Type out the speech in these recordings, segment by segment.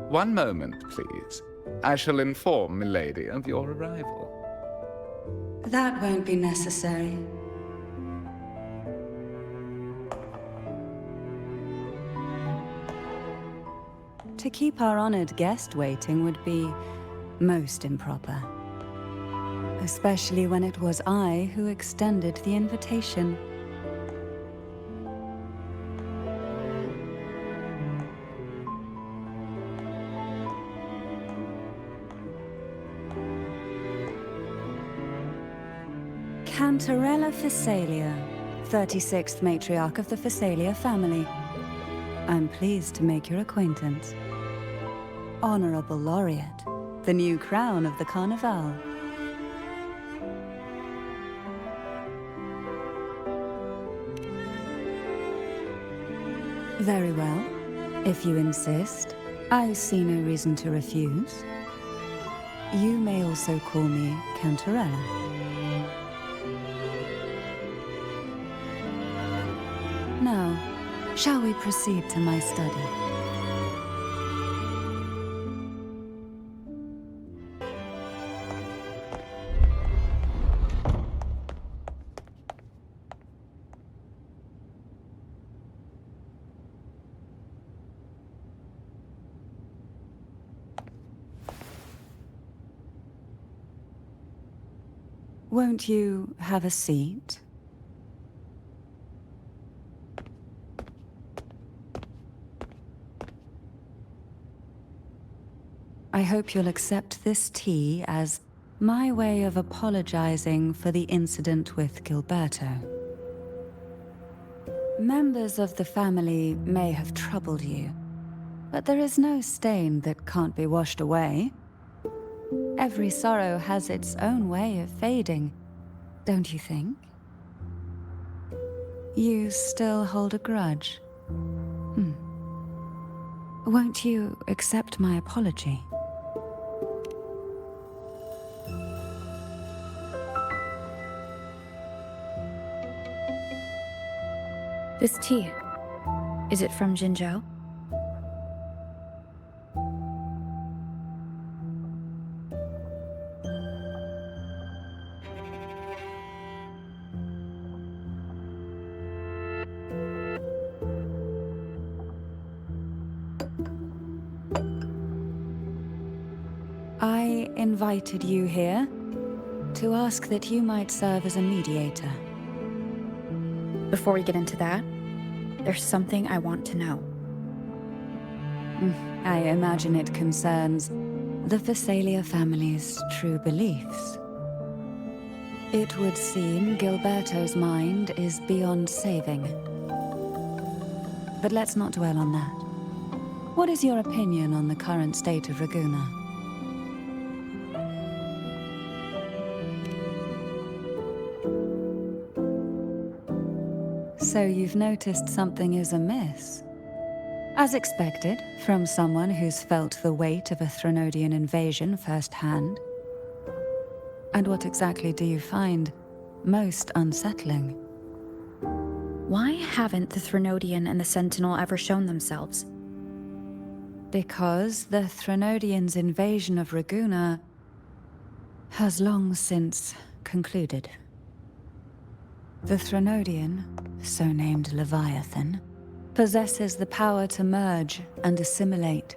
One moment, please. I shall inform Milady of your arrival. That won't be necessary. To keep our honored guest waiting would be most improper. Especially when it was I who extended the invitation. Cantarella Phasalia, 36th matriarch of the Phasalia family. I'm pleased to make your acquaintance. Honorable Laureate, the new crown of the Carnival. Very well. If you insist, I see no reason to refuse. You may also call me Cantarella. Now, shall we proceed to my study? Won't you have a seat? I hope you'll accept this tea as my way of apologizing for the incident with Gilberto. Members of the family may have troubled you, but there is no stain that can't be washed away. Every sorrow has its own way of fading, don't you think? You still hold a grudge? Won't you accept my apology? This tea, is it from Jinzhou? I invited you here to ask that you might serve as a mediator. Before we get into that, there's something I want to know. I imagine it concerns the Phasalia family's true beliefs. It would seem Gilberto's mind is beyond saving. But let's not dwell on that. What is your opinion on the current state of Raguna? So you've noticed something is amiss. As expected, from someone who's felt the weight of a Threnodian invasion firsthand. And what exactly do you find most unsettling? Why haven't the Threnodian and the Sentinel ever shown themselves? Because the Threnodians' invasion of Raguna has long since concluded. The Threnodian, so named Leviathan, possesses the power to merge and assimilate.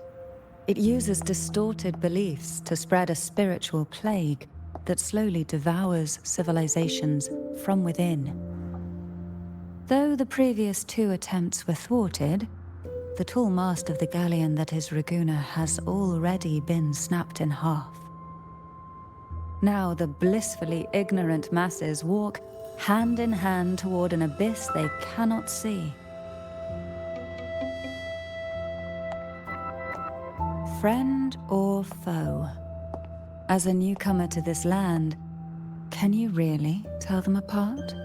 It uses distorted beliefs to spread a spiritual plague that slowly devours civilizations from within. Though the previous two attempts were thwarted, the tall mast of the galleon that is Raguna has already been snapped in half. Now the blissfully ignorant masses walk hand in hand toward an abyss they cannot see. Friend or foe? As a newcomer to this land, can you really tell them apart?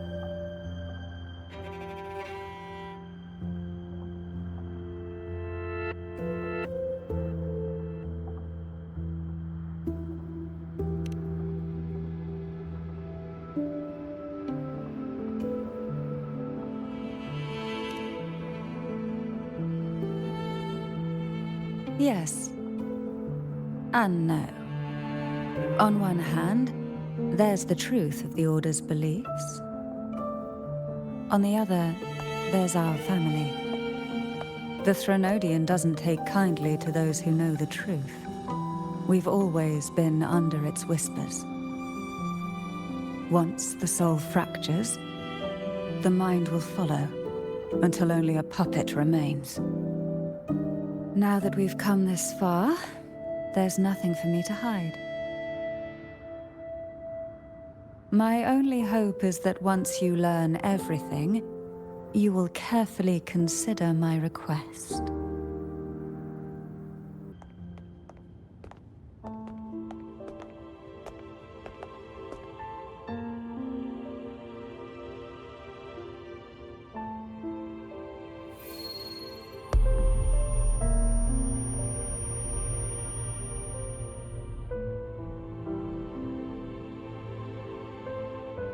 Yes. And no. On one hand, there's the truth of the Order's beliefs. On the other, there's our family. The Threnodian doesn't take kindly to those who know the truth. We've always been under its whispers. Once the soul fractures, the mind will follow, until only a puppet remains. Now that we've come this far, there's nothing for me to hide. My only hope is that once you learn everything, you will carefully consider my request.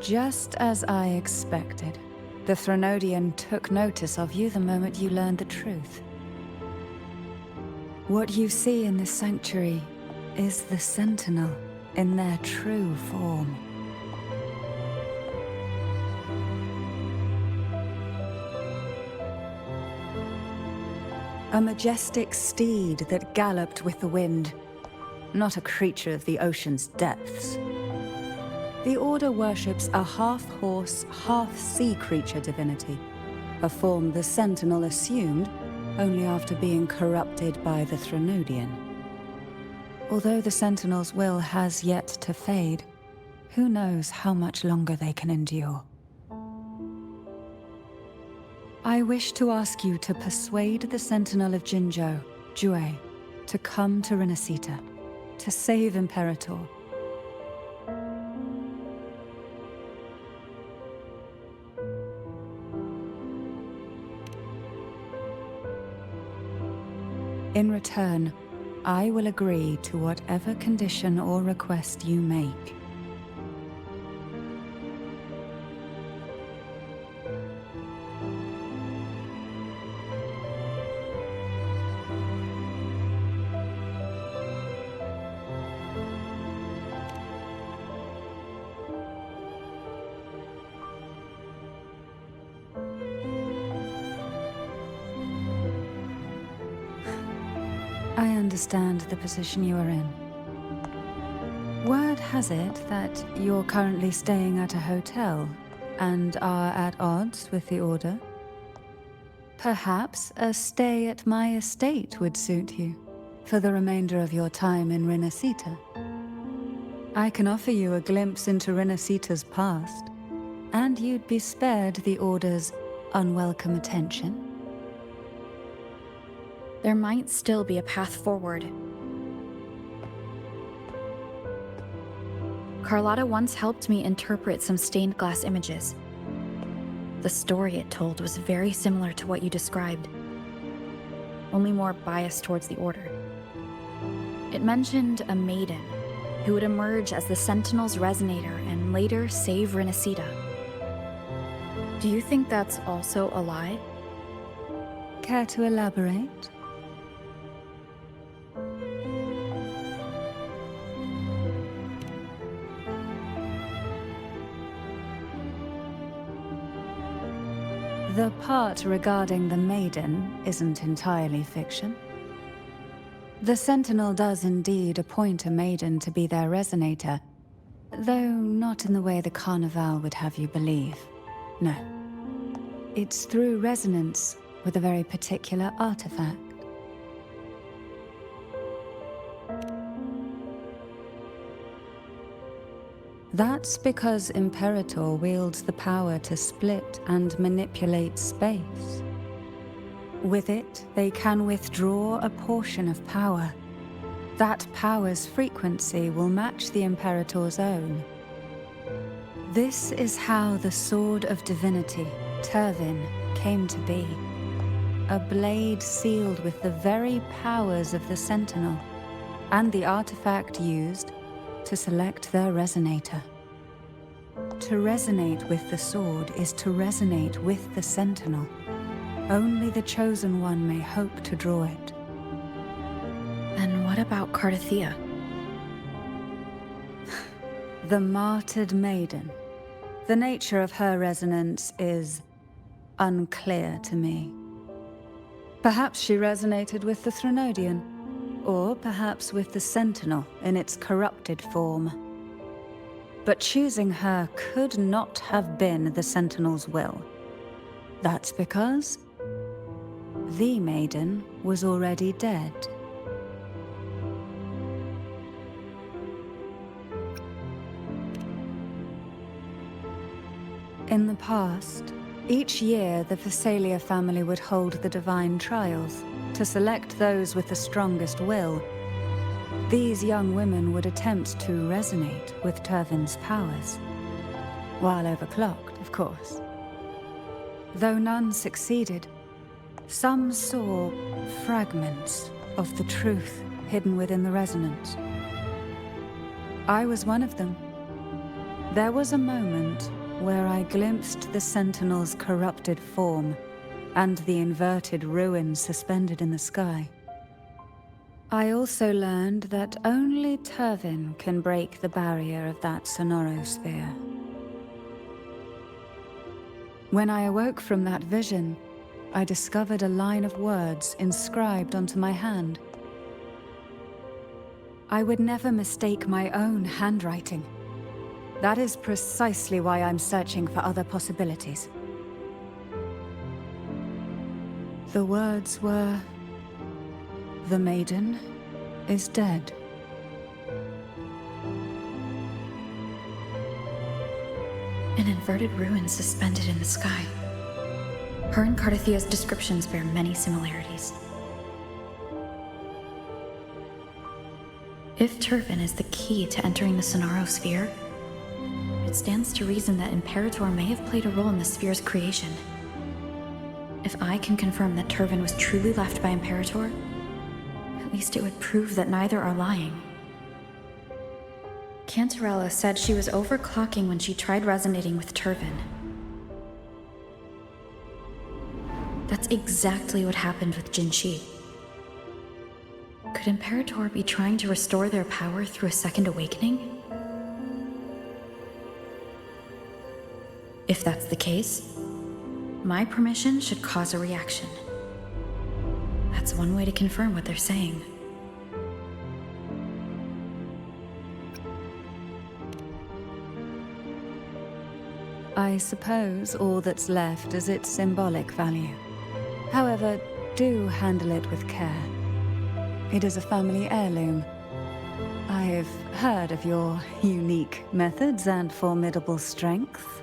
Just as I expected, the Threnodian took notice of you the moment you learned the truth. What you see in this sanctuary is the Sentinel in their true form. A majestic steed that galloped with the wind, not a creature of the ocean's depths. The Order worships a half-horse, half-sea creature divinity, a form the Sentinel assumed only after being corrupted by the Threnodian. Although the Sentinel's will has yet to fade, who knows how much longer they can endure. I wish to ask you to persuade the Sentinel of Jinzhou, Jue, to come to Rinascita, to save Imperator. In return, I will agree to whatever condition or request you make. I understand the position you are in. Word has it that you're currently staying at a hotel and are at odds with the Order. Perhaps a stay at my estate would suit you for the remainder of your time in Rinascita. I can offer you a glimpse into Rinascita's past, and you'd be spared the Order's unwelcome attention. There might still be a path forward. Carlotta once helped me interpret some stained glass images. The story it told was very similar to what you described, only more biased towards the Order. It mentioned a maiden who would emerge as the Sentinel's resonator and later save Rinascita. Do you think that's also a lie? Care to elaborate? The part regarding the maiden isn't entirely fiction. The Sentinel does indeed appoint a maiden to be their resonator, though not in the way the Carnival would have you believe. No. It's through resonance with a very particular artifact. That's because Imperator wields the power to split and manipulate space. With it, they can withdraw a portion of power. That power's frequency will match the Imperator's own. This is how the Sword of Divinity, Turvin, came to be. A blade sealed with the very powers of the Sentinel, and the artifact used to select their resonator. To resonate with the sword is to resonate with the Sentinel. Only the Chosen One may hope to draw it. what about Cardathea? The martyred maiden. The nature of her resonance is unclear to me. Perhaps she resonated with the Threnodian, or perhaps with the Sentinel in its corrupted form. But choosing her could not have been the Sentinel's will. That's because the maiden was already dead. In the past, each year the Phasalia family would hold the divine trials to select those with the strongest will. These young women would attempt to resonate with Turvin's powers, while overclocked, of course. Though none succeeded, some saw fragments of the truth hidden within the resonance. I was one of them. There was a moment where I glimpsed the Sentinel's corrupted form and the inverted ruins suspended in the sky. I also learned that only Turvin can break the barrier of that sonorosphere. When I awoke from that vision, I discovered a line of words inscribed onto my hand. I would never mistake my own handwriting. That is precisely why I'm searching for other possibilities. The words were, "The maiden is dead." An inverted ruin suspended in the sky. Her and Cardathea's descriptions bear many similarities. If Turvin is the key to entering the Sonorosphere, it stands to reason that Imperator may have played a role in the sphere's creation. If I can confirm that Turvin was truly left by Imperator, at least it would prove that neither are lying. Cantarella said she was overclocking when she tried resonating with Turvin. That's exactly what happened with Jinshi. Could Imperator be trying to restore their power through a second awakening? If that's the case, my permission should cause a reaction. That's one way to confirm what they're saying. I suppose all that's left is its symbolic value. However, do handle it with care. It is a family heirloom. I've heard of your unique methods and formidable strength.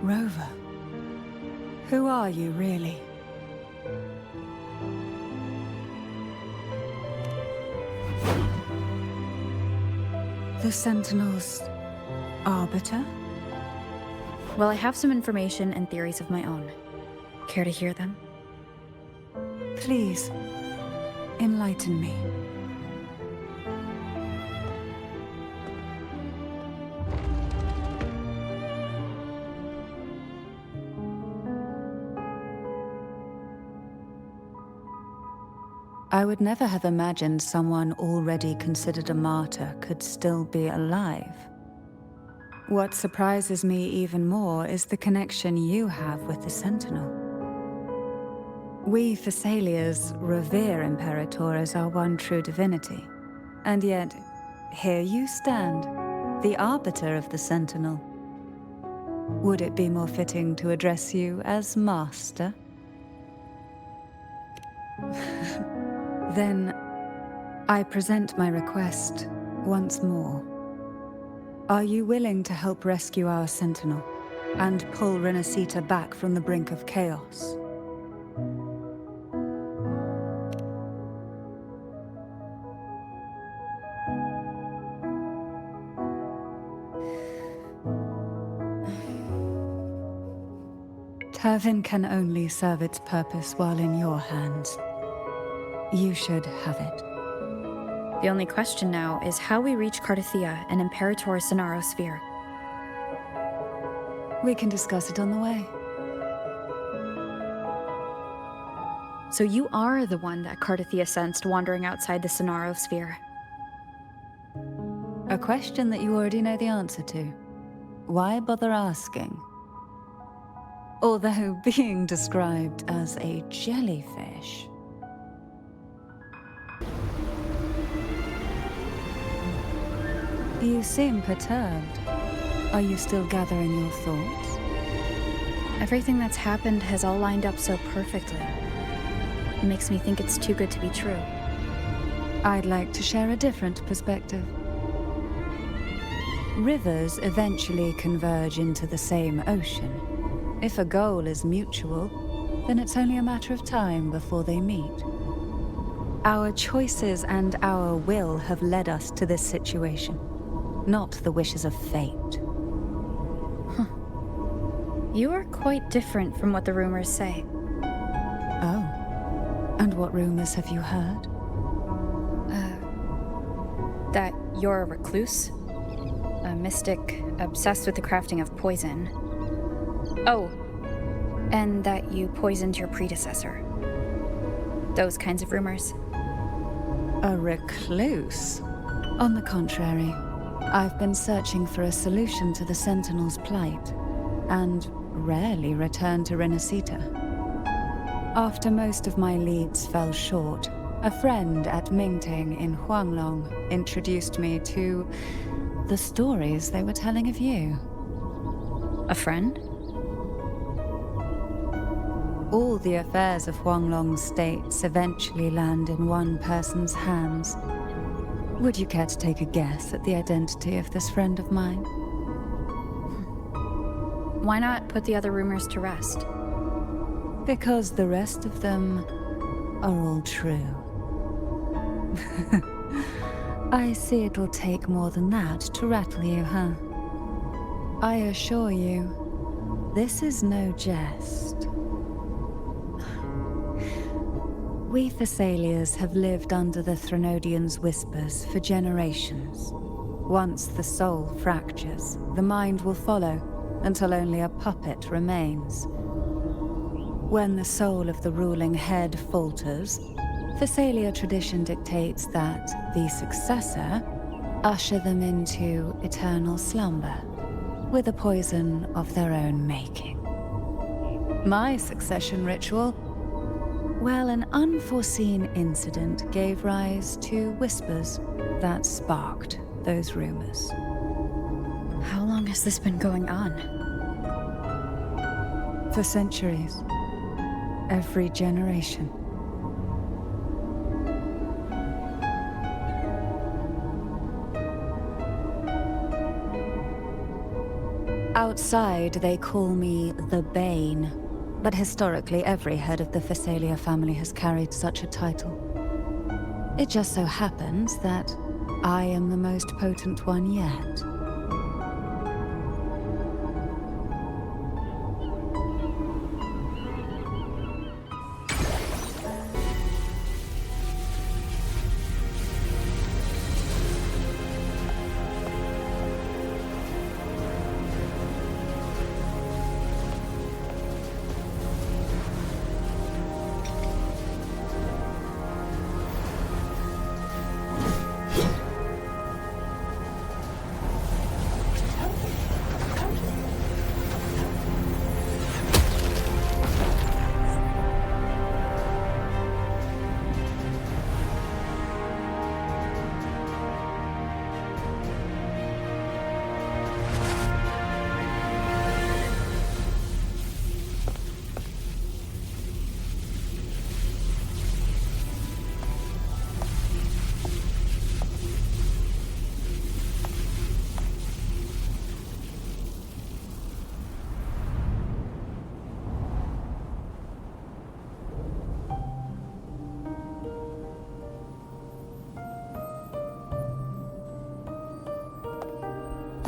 Rover, who are you really? The Sentinel's arbiter? Well, I have some information and theories of my own. Care to hear them? Please, enlighten me. I would never have imagined someone already considered a martyr could still be alive. What surprises me even more is the connection you have with the Sentinel. We Thessalians revere Imperator as our one true divinity, and yet, here you stand, the arbiter of the Sentinel. Would it be more fitting to address you as Master? Then, I present my request once more. Are you willing to help rescue our sentinel and pull Rinascita back from the brink of chaos? Turvin can only serve its purpose while in your hands. You should have it. The only question now is how we reach Cardathia and Imperator Sonaro Sphere. We can discuss it on the way. So you are the one that Cardathia sensed wandering outside the Sonaro Sphere. A question that you already know the answer to. Why bother asking? Although being described as a jellyfish. You seem perturbed. Are you still gathering your thoughts? Everything that's happened has all lined up so perfectly. It makes me think it's too good to be true. I'd like to share a different perspective. Rivers eventually converge into the same ocean. If a goal is mutual, then it's only a matter of time before they meet. Our choices and our will have led us to this situation, not the wishes of fate. You are quite different from what the rumors say. Oh. And what rumors have you heard? That you're a recluse, a mystic obsessed with the crafting of poison. Oh, and that you poisoned your predecessor. Those kinds of rumors. A recluse? On the contrary, I've been searching for a solution to the Sentinel's plight, and rarely return to Rinascita. After most of my leads fell short, a friend at Mingting in Huanglong introduced me to the stories they were telling of you. A friend? All the affairs of Huanglong's states eventually land in one person's hands. Would you care to take a guess at the identity of this friend of mine? Why not put the other rumors to rest? Because the rest of them are all true. I see it'll take more than that to rattle you, huh? I assure you, this is no jest. We Thessalians have lived under the Threnodians' whispers for generations. Once the soul fractures, the mind will follow, until only a puppet remains. When the soul of the ruling head falters, Thessalia tradition dictates that the successor usher them into eternal slumber, with a poison of their own making. My succession ritual? Well, an unforeseen incident gave rise to whispers that sparked those rumors. How long has this been going on? For centuries. Every generation. Outside, they call me the Bane, but historically every head of the Thessalia family has carried such a title. It just so happens that I am the most potent one yet.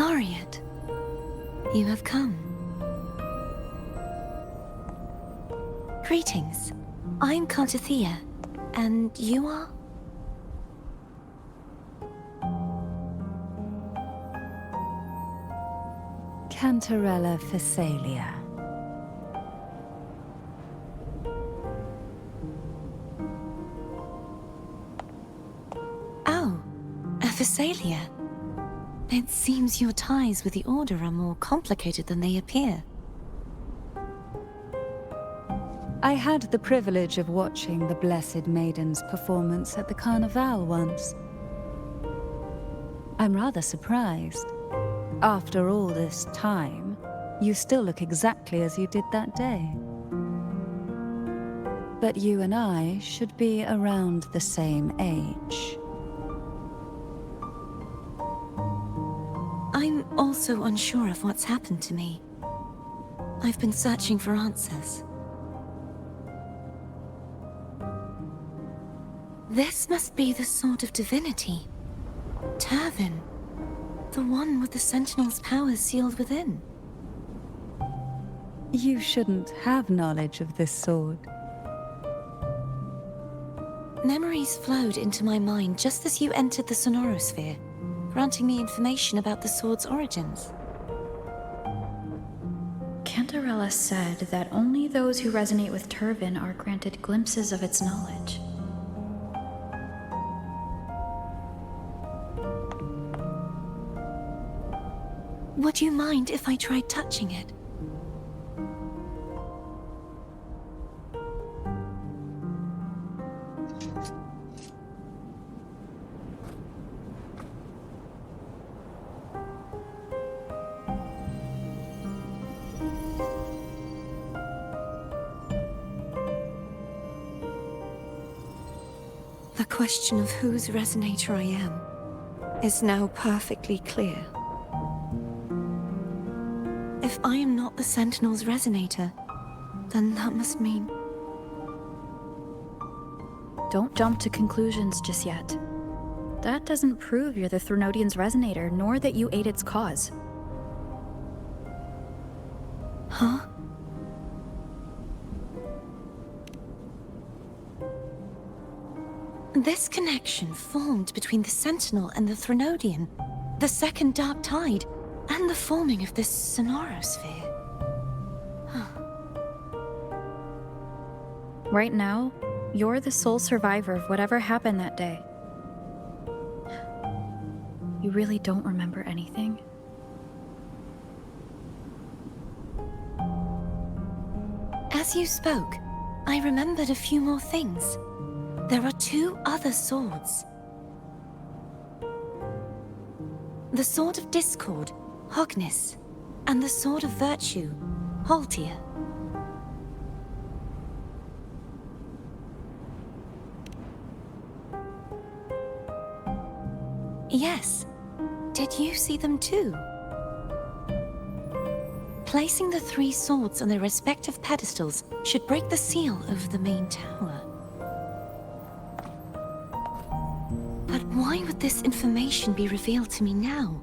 Laureate, you have come. Greetings. I'm Cartathea, and you are? Cantarella Phasalia. Oh, a Phasalia. It seems your ties with the Order are more complicated than they appear. I had the privilege of watching the Blessed Maiden's performance at the Carnival once. I'm rather surprised. After all this time, you still look exactly as you did that day. But you and I should be around the same age. I'm also unsure of what's happened to me. I've been searching for answers. This must be the sword of divinity. Turvin. The one with the Sentinel's powers sealed within. You shouldn't have knowledge of this sword. Memories flowed into my mind just as you entered the Sonorosphere, granting me information about the sword's origins. Cantarella said that only those who resonate with Turvin are granted glimpses of its knowledge. Would you mind if I tried touching it? The question of whose resonator I am is now perfectly clear. If I am not the Sentinel's resonator, then that must mean... Don't jump to conclusions just yet. That doesn't prove you're the Threnodian's resonator, nor that you aid its cause. Huh? This connection formed between the Sentinel and the Threnodian, the second Dark Tide, and the forming of this Sonorosphere. Right now, you're the sole survivor of whatever happened that day. You really don't remember anything? As you spoke, I remembered a few more things. There are two other swords. The Sword of Discord, Hognis, and the Sword of Virtue, Haltia. Yes. Did you see them too? Placing the three swords on their respective pedestals should break the seal over the main tower. But why would this information be revealed to me now?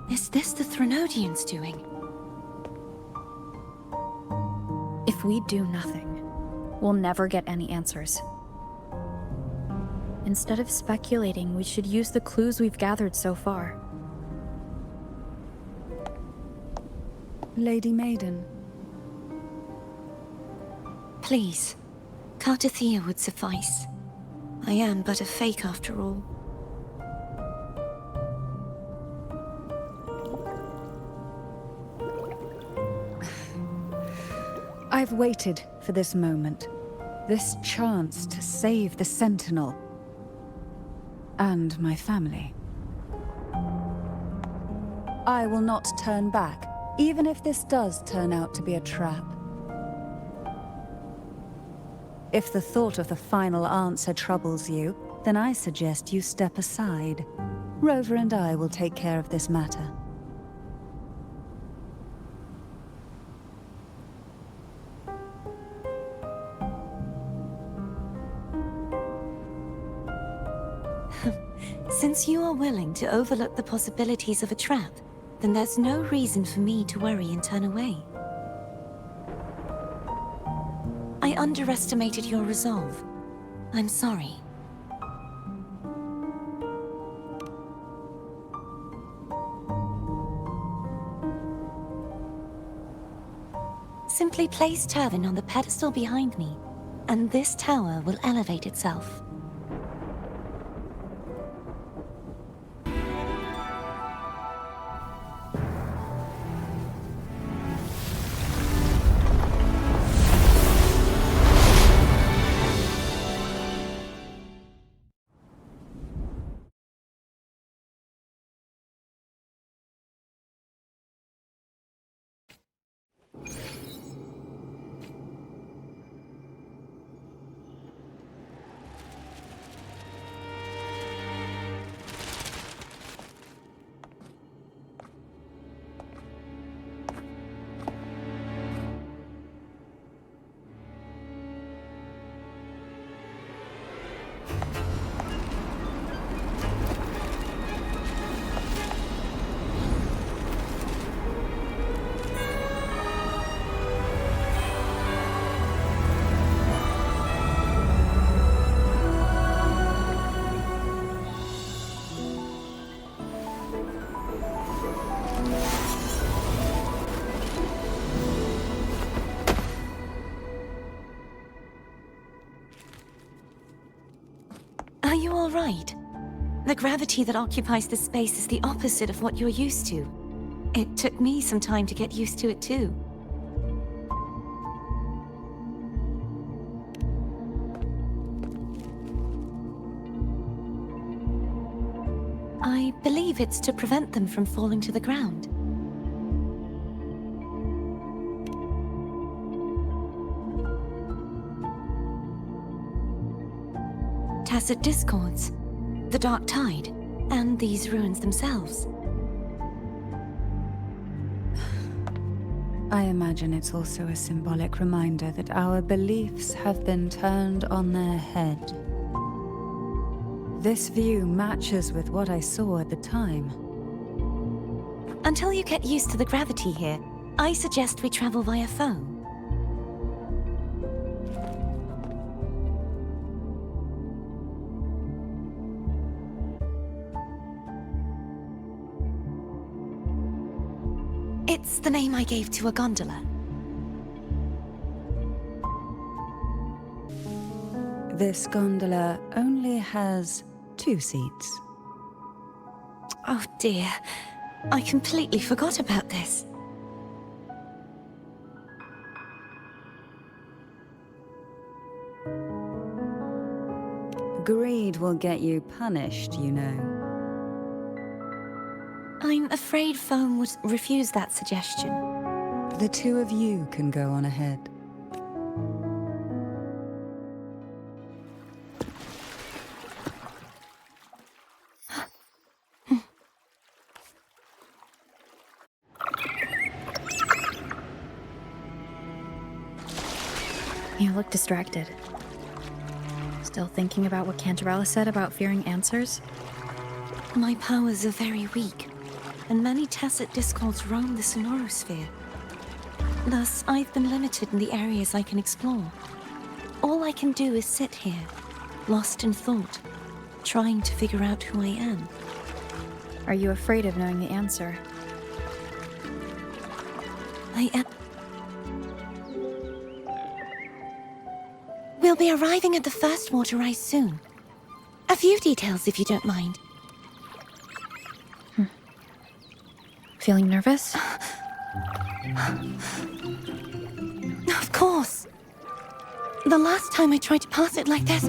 Is this the Threnodians' doing? If we do nothing, we'll never get any answers. Instead of speculating, we should use the clues we've gathered so far. Lady Maiden. Please, Cartathea would suffice. I am but a fake after all. I've waited for this moment. This chance to save the Sentinel. And my family. I will not turn back, even if this does turn out to be a trap. If the thought of the final answer troubles you, then I suggest you step aside. Rover and I will take care of this matter. Since you are willing to overlook the possibilities of a trap, then there's no reason for me to worry and turn away. I underestimated your resolve. I'm sorry. Simply place Turvin on the pedestal behind me, and this tower will elevate itself. Are you all right? The gravity that occupies this space is the opposite of what you're used to. It took me some time to get used to it too. I believe it's to prevent them from falling to the ground. Tacit discords, the dark tide, and these ruins themselves. I imagine it's also a symbolic reminder that our beliefs have been turned on their head. This view matches with what I saw at the time. Until you get used to the gravity here, I suggest we travel via foam. It's the name I gave to a gondola. This gondola only has 2 seats. Oh dear, I completely forgot about this. Greed will get you punished, you know. I'm afraid foam would refuse that suggestion. The 2 of you can go on ahead. You look distracted. Still thinking about what Cantarella said about fearing answers? My powers are very weak, and many tacit discords roam the sonorosphere. Thus, I've been limited in the areas I can explore. All I can do is sit here, lost in thought, trying to figure out who I am. Are you afraid of knowing the answer? I am... We'll be arriving at the first water rise soon. A few details, if you don't mind. Feeling nervous? Of course. The last time I tried to pass it like this...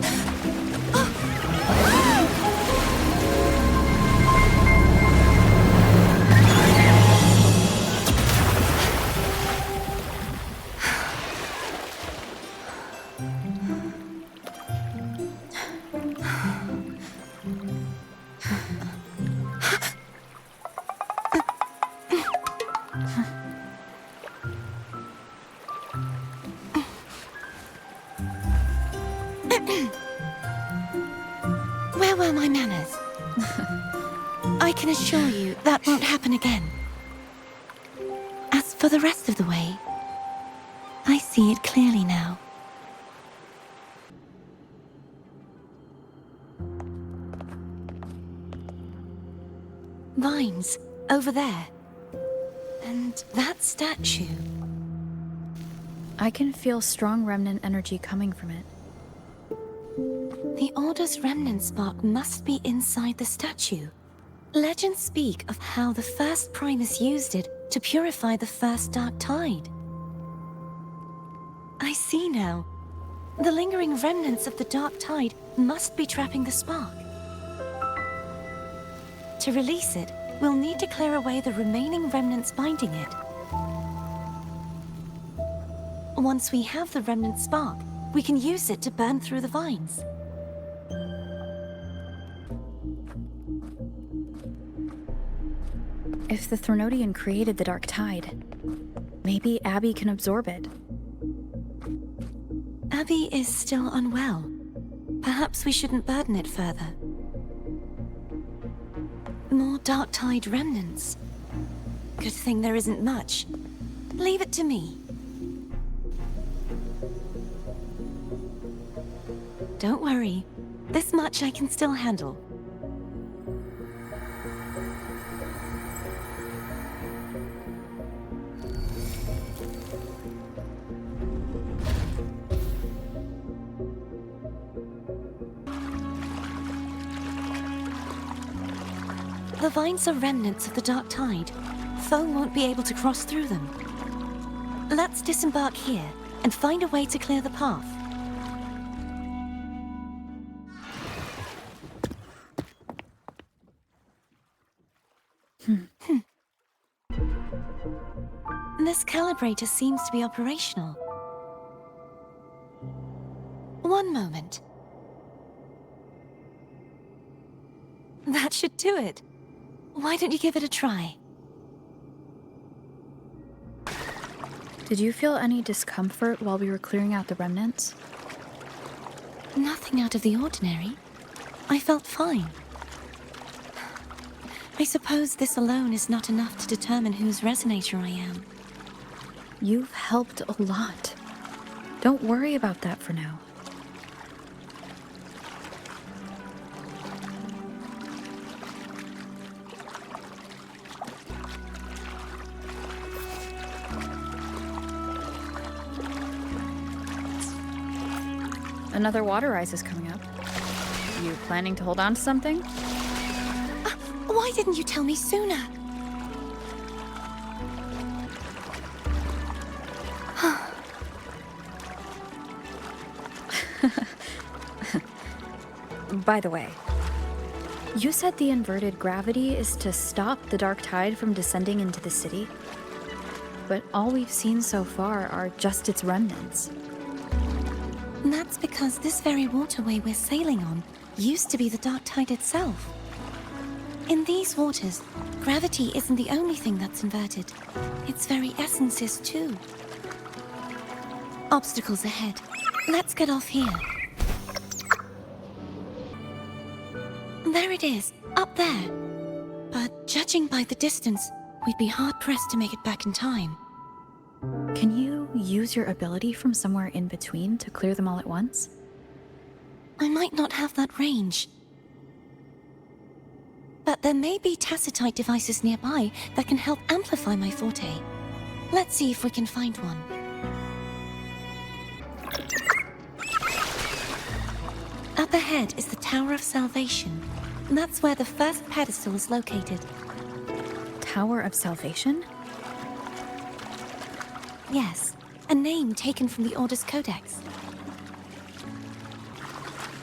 Where were my manners? I can assure you that won't happen again. As for the rest of the way, I see it clearly now. Vines, over there. And that statue. I can feel strong remnant energy coming from it. The Order's remnant spark must be inside the statue. Legends speak of how the first Primus used it to purify the first dark tide. I see now. The lingering remnants of the dark tide must be trapping the spark. To release it, we'll need to clear away the remaining remnants binding it. Once we have the remnant spark, we can use it to burn through the vines. If the Threnodian created the dark tide, maybe Abby can absorb it. Abby is still unwell. Perhaps we shouldn't burden it further. More dark tide remnants. Good thing there isn't much. Leave it to me. Don't worry. This much I can still handle. The vines are remnants of the dark tide. Foe won't be able to cross through them. Let's disembark here and find a way to clear the path. This calibrator seems to be operational. One moment. That should do it. Why don't you give it a try? Did you feel any discomfort while we were clearing out the remnants? Nothing out of the ordinary. I felt fine. I suppose this alone is not enough to determine whose resonator I am. You've helped a lot. Don't worry about that for now. Another water rise is coming up. You planning to hold on to something? Why didn't you tell me sooner? By the way, you said the inverted gravity is to stop the dark tide from descending into the city, but all we've seen so far are just its remnants. And that's because this very waterway we're sailing on used to be the dark tide itself. In these waters, gravity isn't the only thing that's inverted. Its very essence is too. Obstacles ahead. Let's get off here. There it is, up there. But judging by the distance, we'd be hard-pressed to make it back in time. Can you use your ability from somewhere in between to clear them all at once? I might not have that range. But there may be tacitite devices nearby that can help amplify my forte. Let's see if we can find one. Up ahead is the Tower of Salvation. That's where the first pedestal is located. Tower of Salvation? Yes, a name taken from the Order's Codex.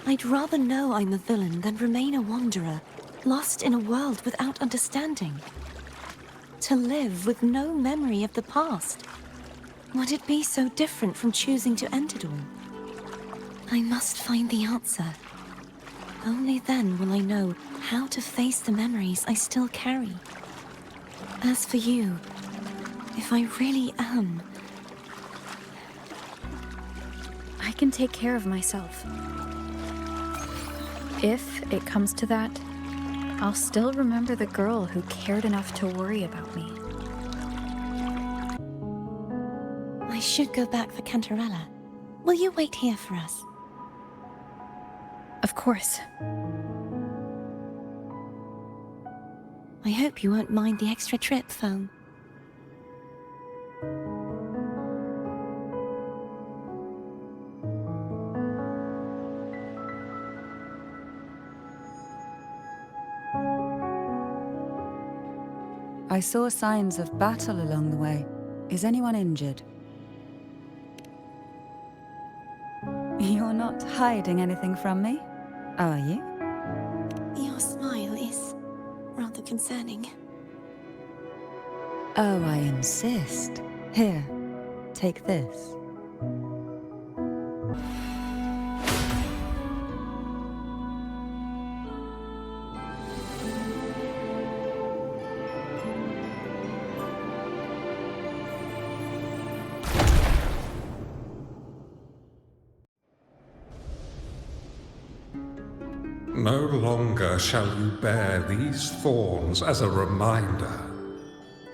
I'd rather know I'm a villain than remain a wanderer, lost in a world without understanding. To live with no memory of the past. Would it be so different from choosing to end it all? I must find the answer. Only then will I know how to face the memories I still carry. As for you, if I really am... I can take care of myself. If it comes to that, I'll still remember the girl who cared enough to worry about me. I should go back for Cantarella. Will you wait here for us? Of course. I hope you won't mind the extra trip, Foam. I saw signs of battle along the way. Is anyone injured? You're not hiding anything from me, are you? Your smile is rather concerning. Oh, I insist. Here, take this. No longer shall you bear these thorns as a reminder.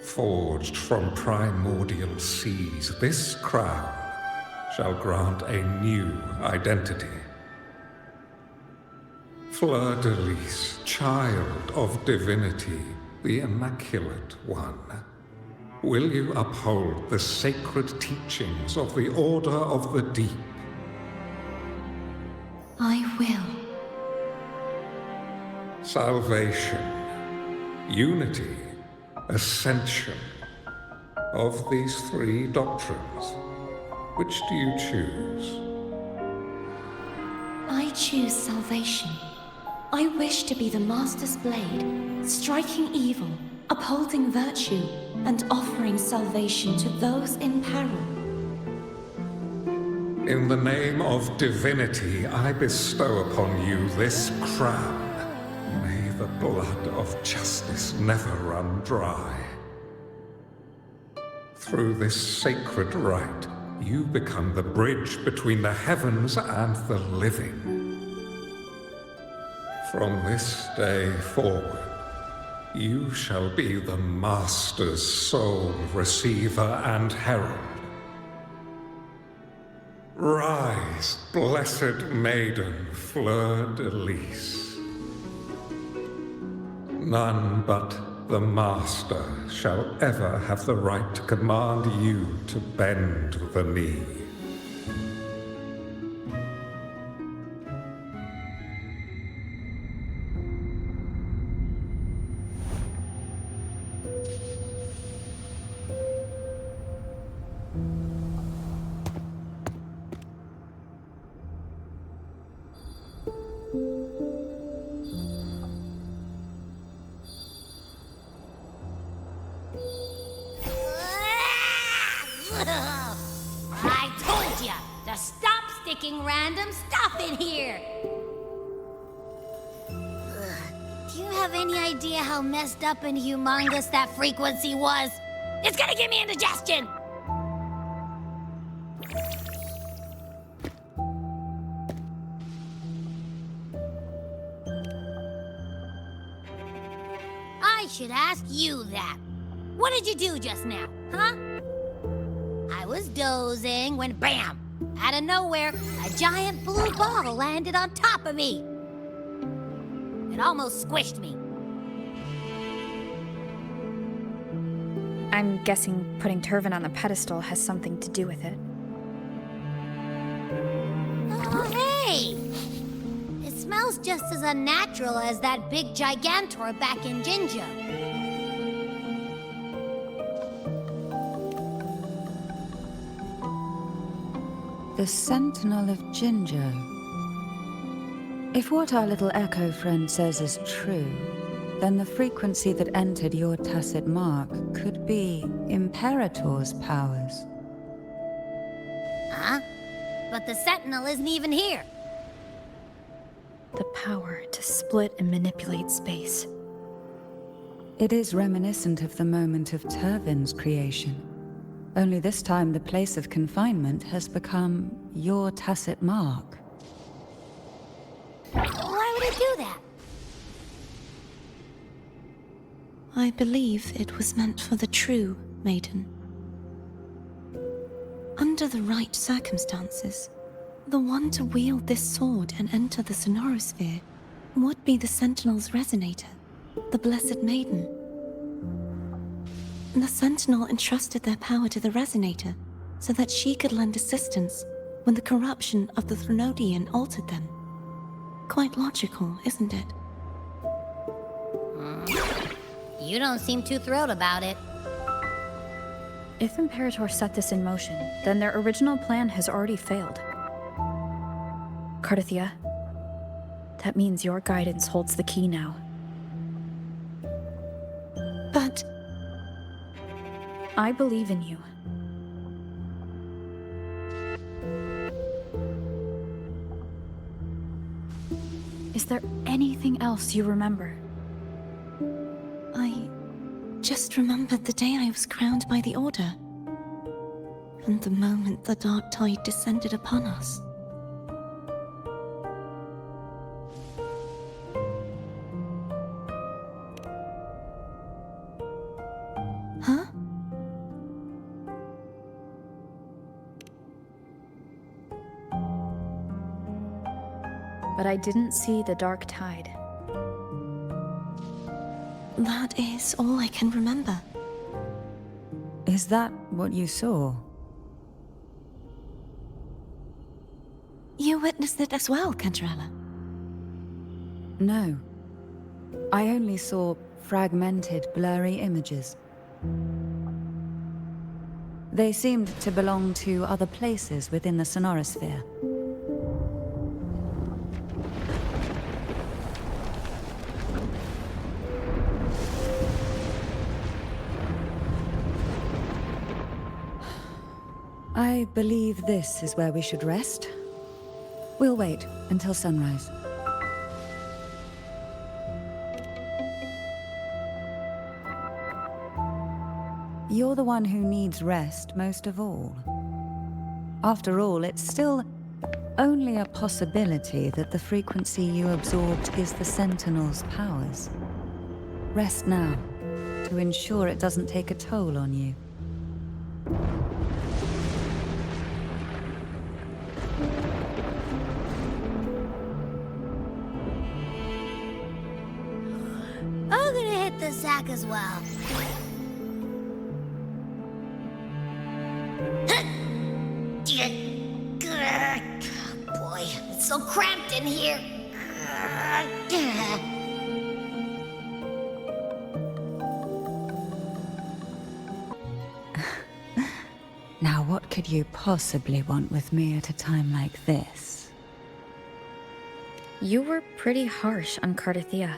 Forged from primordial seas, this crown shall grant a new identity. Fleur-de-lis, child of divinity, the Immaculate One, will you uphold the sacred teachings of the Order of the Deep? I will. Salvation, unity, ascension. Of these three doctrines, which do you choose? I choose salvation. I wish to be the Master's blade, striking evil, upholding virtue, and offering salvation to those in peril. In the name of divinity, I bestow upon you this crown. May the blood of justice never run dry. Through this sacred rite, you become the bridge between the heavens and the living. From this day forward, you shall be the Master's sole receiver and herald. Rise, blessed maiden Fleur-de-lis. None but the Master shall ever have the right to command you to bend the knee. I told ya to stop sticking random stuff in here! Do you have any idea how messed up and humongous that frequency was? It's gonna give me indigestion! I should ask you that. What did you do just now, huh? I was dozing when bam! Out of nowhere, a giant blue ball landed on top of me. It almost squished me. I'm guessing putting Turvin on the pedestal has something to do with it. Oh, hey! It smells just as unnatural as that big gigantor back in Jinja. The Sentinel of Jinjo. If what our little echo friend says is true, then the frequency that entered your tacit mark could be Imperator's powers. Huh? But the Sentinel isn't even here. The power to split and manipulate space. It is reminiscent of the moment of Turvin's creation. Only this time the place of confinement has become your tacit mark. What Why would it do that? I believe it was meant for the true maiden. Under the right circumstances, the one to wield this sword and enter the sonorosphere would be the Sentinel's resonator, the Blessed Maiden. The Sentinel entrusted their power to the resonator so that she could lend assistance when the corruption of the Threnodian altered them. Quite logical, isn't it? You don't seem too thrilled about it. If Imperator set this in motion, then their original plan has already failed. Cardathia, that means your guidance holds the key now. But I believe in you. Is there anything else you remember? I just remembered the day I was crowned by the Order, and the moment the dark tide descended upon us. Huh? But I didn't see the dark tide. That is all I can remember. Is that what you saw? You witnessed it as well, Cantrella. No. I only saw fragmented, blurry images. They seemed to belong to other places within the sonorosphere. I believe this is where we should rest. We'll wait until sunrise. You're the one who needs rest most of all. After all, it's still only a possibility that the frequency you absorbed is the Sentinel's powers. Rest now, to ensure it doesn't take a toll on you. I'm gonna hit the sack as well. Boy, it's so cramped in here. Now, what could you possibly want with me at a time like this? You were pretty harsh on Cardathia.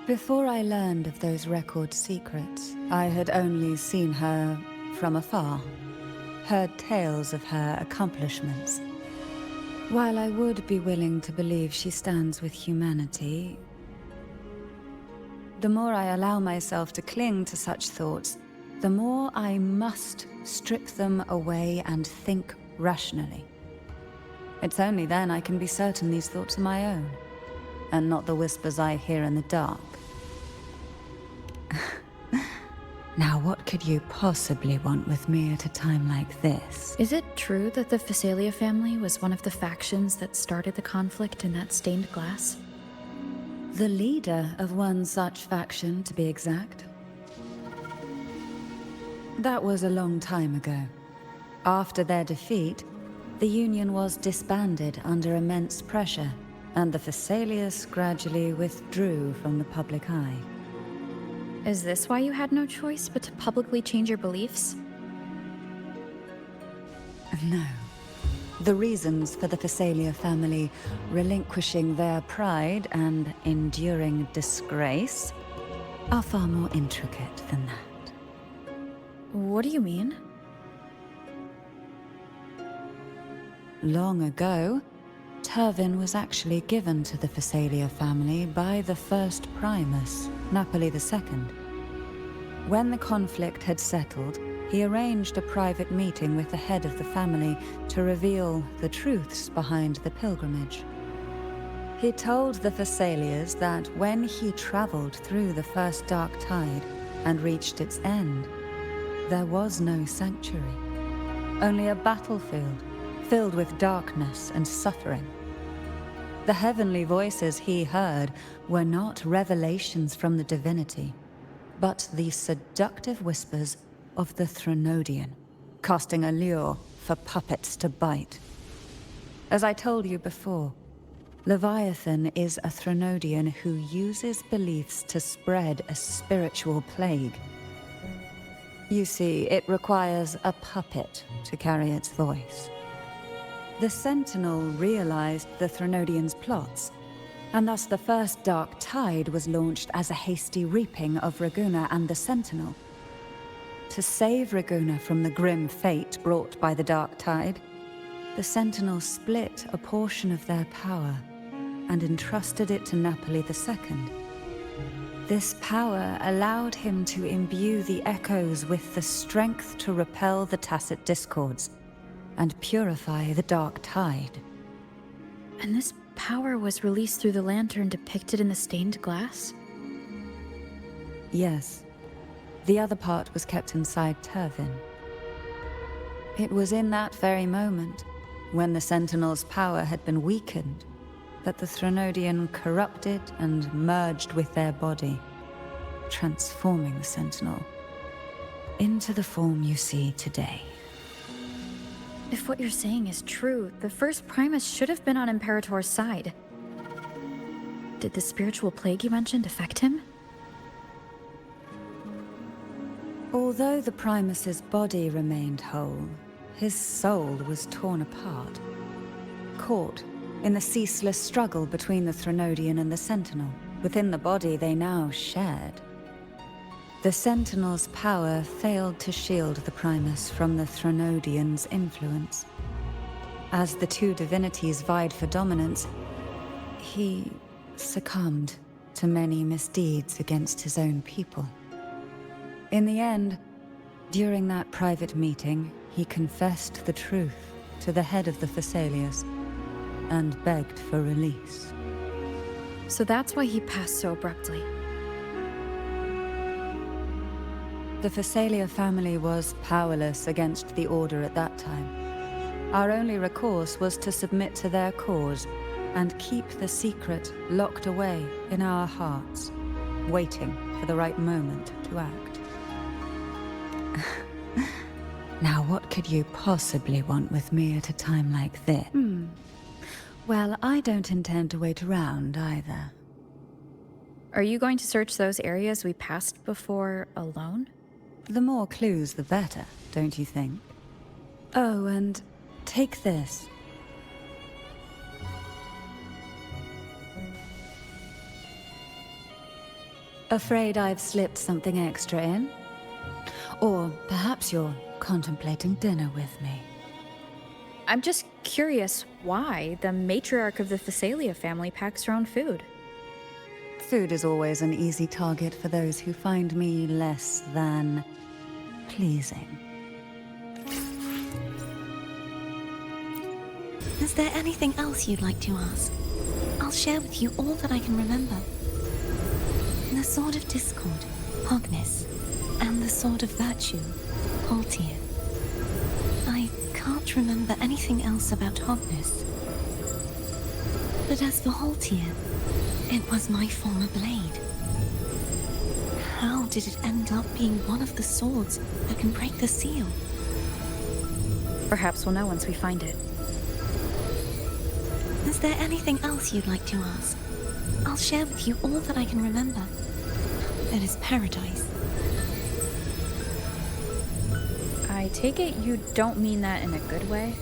Before I learned of those record secrets, I had only seen her from afar, heard tales of her accomplishments. While I would be willing to believe she stands with humanity, the more I allow myself to cling to such thoughts, the more I must strip them away and think rationally. It's only then I can be certain these thoughts are my own, and not the whispers I hear in the dark. Now, what could you possibly want with me at a time like this? Is it true that the Phasalia family was one of the factions that started the conflict in that stained glass? The leader of one such faction, to be exact. That was a long time ago. After their defeat, the Union was disbanded under immense pressure, and the Phasalius gradually withdrew from the public eye. Is this why you had no choice but to publicly change your beliefs? No. The reasons for the Phasalia family relinquishing their pride and enduring disgrace are far more intricate than that. What do you mean? Long ago, Turvin was actually given to the Phasalia family by the first Primus, Napoli II. When the conflict had settled, he arranged a private meeting with the head of the family to reveal the truths behind the pilgrimage. He told the Thessalians that when he traveled through the first dark tide and reached its end, there was no sanctuary, only a battlefield filled with darkness and suffering. The heavenly voices he heard were not revelations from the divinity, but the seductive whispers of the Threnodian, casting a lure for puppets to bite. As I told you before, Leviathan is a Threnodian who uses beliefs to spread a spiritual plague. You see, it requires a puppet to carry its voice. The Sentinel realized the Threnodian's plots, and thus the first Dark Tide was launched as a hasty reaping of Reguna and the Sentinel. To save Reguna from the grim fate brought by the Dark Tide, the Sentinel split a portion of their power and entrusted it to Napoli II. This power allowed him to imbue the echoes with the strength to repel the tacit discords and purify the Dark Tide. And this power was released through the lantern depicted in the stained glass? Yes. The other part was kept inside Turvin. It was in that very moment, when the Sentinel's power had been weakened, that the Threnodian corrupted and merged with their body, transforming the Sentinel into the form you see today. If what you're saying is true, the first Primus should have been on Imperator's side. Did the spiritual plague you mentioned affect him? Although the Primus's body remained whole, his soul was torn apart, caught in the ceaseless struggle between the Threnodian and the Sentinel. Within the body they now shared. The Sentinel's power failed to shield the Primus from the Threnodian's influence. As the two divinities vied for dominance, he succumbed to many misdeeds against his own people. In the end, during that private meeting, he confessed the truth to the head of the Thessalians and begged for release. So that's why he passed so abruptly. The Thessalia family was powerless against the Order at that time. Our only recourse was to submit to their cause and keep the secret locked away in our hearts, waiting for the right moment to act. Now, what could you possibly want with me at a time like this? Well, I don't intend to wait around either. Are you going to search those areas we passed before alone? The more clues, the better, don't you think? Oh, and take this. Afraid I've slipped something extra in? Or perhaps you're contemplating dinner with me. I'm just curious why the matriarch of the Thessalia family packs her own food. Food is always an easy target for those who find me less than pleasing. Is there anything else you'd like to ask? I'll share with you all that I can remember. The Sword of Discord, Hognis, and the Sword of Virtue, Haltir. I can't remember anything else about Hognis. But as for Haltir, it was my former blade. How did it end up being one of the swords that can break the seal? Perhaps we'll know once we find it. Is there anything else you'd like to ask? I'll share with you all that I can remember. It is paradise. I take it you don't mean that in a good way?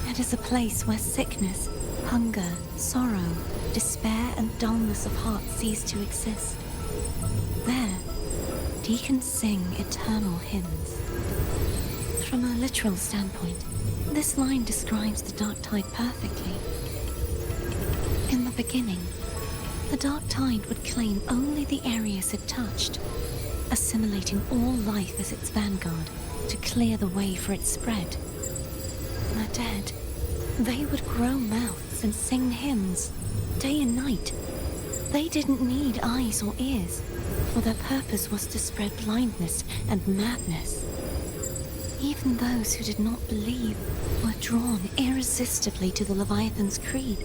It is a place where sickness, hunger, sorrow, despair, and dullness of heart cease to exist. There, deacons sing eternal hymns. From a literal standpoint, this line describes the Dark Tide perfectly. In the beginning, the Dark Tide would claim only the areas it touched, assimilating all life as its vanguard to clear the way for its spread. The dead, they would grow mouths, and sing hymns, day and night. They didn't need eyes or ears, for their purpose was to spread blindness and madness. Even those who did not believe were drawn irresistibly to the Leviathan's creed,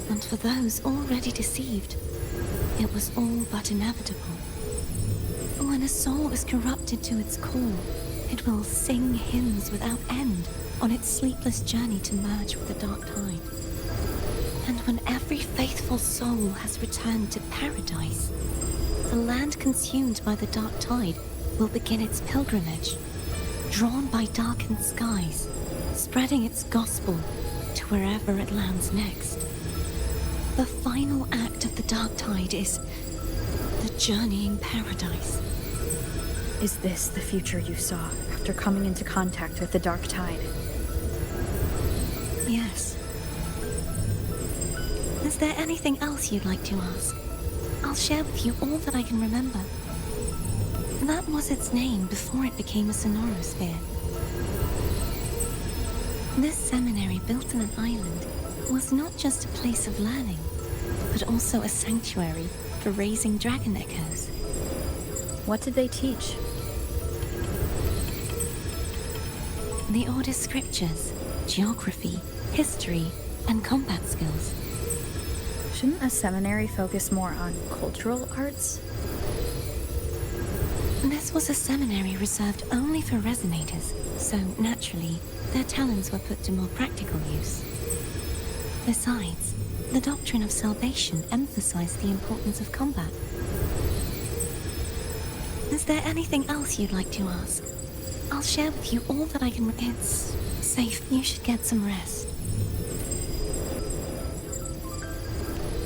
and for those already deceived, it was all but inevitable. When a soul is corrupted to its core, it will sing hymns without end on its sleepless journey to merge with the dark tide. And when every faithful soul has returned to paradise, the land consumed by the dark tide will begin its pilgrimage, drawn by darkened skies, spreading its gospel to wherever it lands next. The final act of the dark tide is the journeying paradise. Is this the future you saw after coming into contact with the dark tide? Yes. Is there anything else you'd like to ask? I'll share with you all that I can remember. That was its name before it became a sonorosphere. This seminary, built on an island, was not just a place of learning, but also a sanctuary for raising dragon echoes. What did they teach? The Order's scriptures, geography, history, and combat skills. Shouldn't a seminary focus more on cultural arts? This was a seminary reserved only for resonators, so naturally, their talents were put to more practical use. Besides, the doctrine of salvation emphasized the importance of combat. Is there anything else you'd like to ask? I'll share with you all that I can. It's safe. You should get some rest.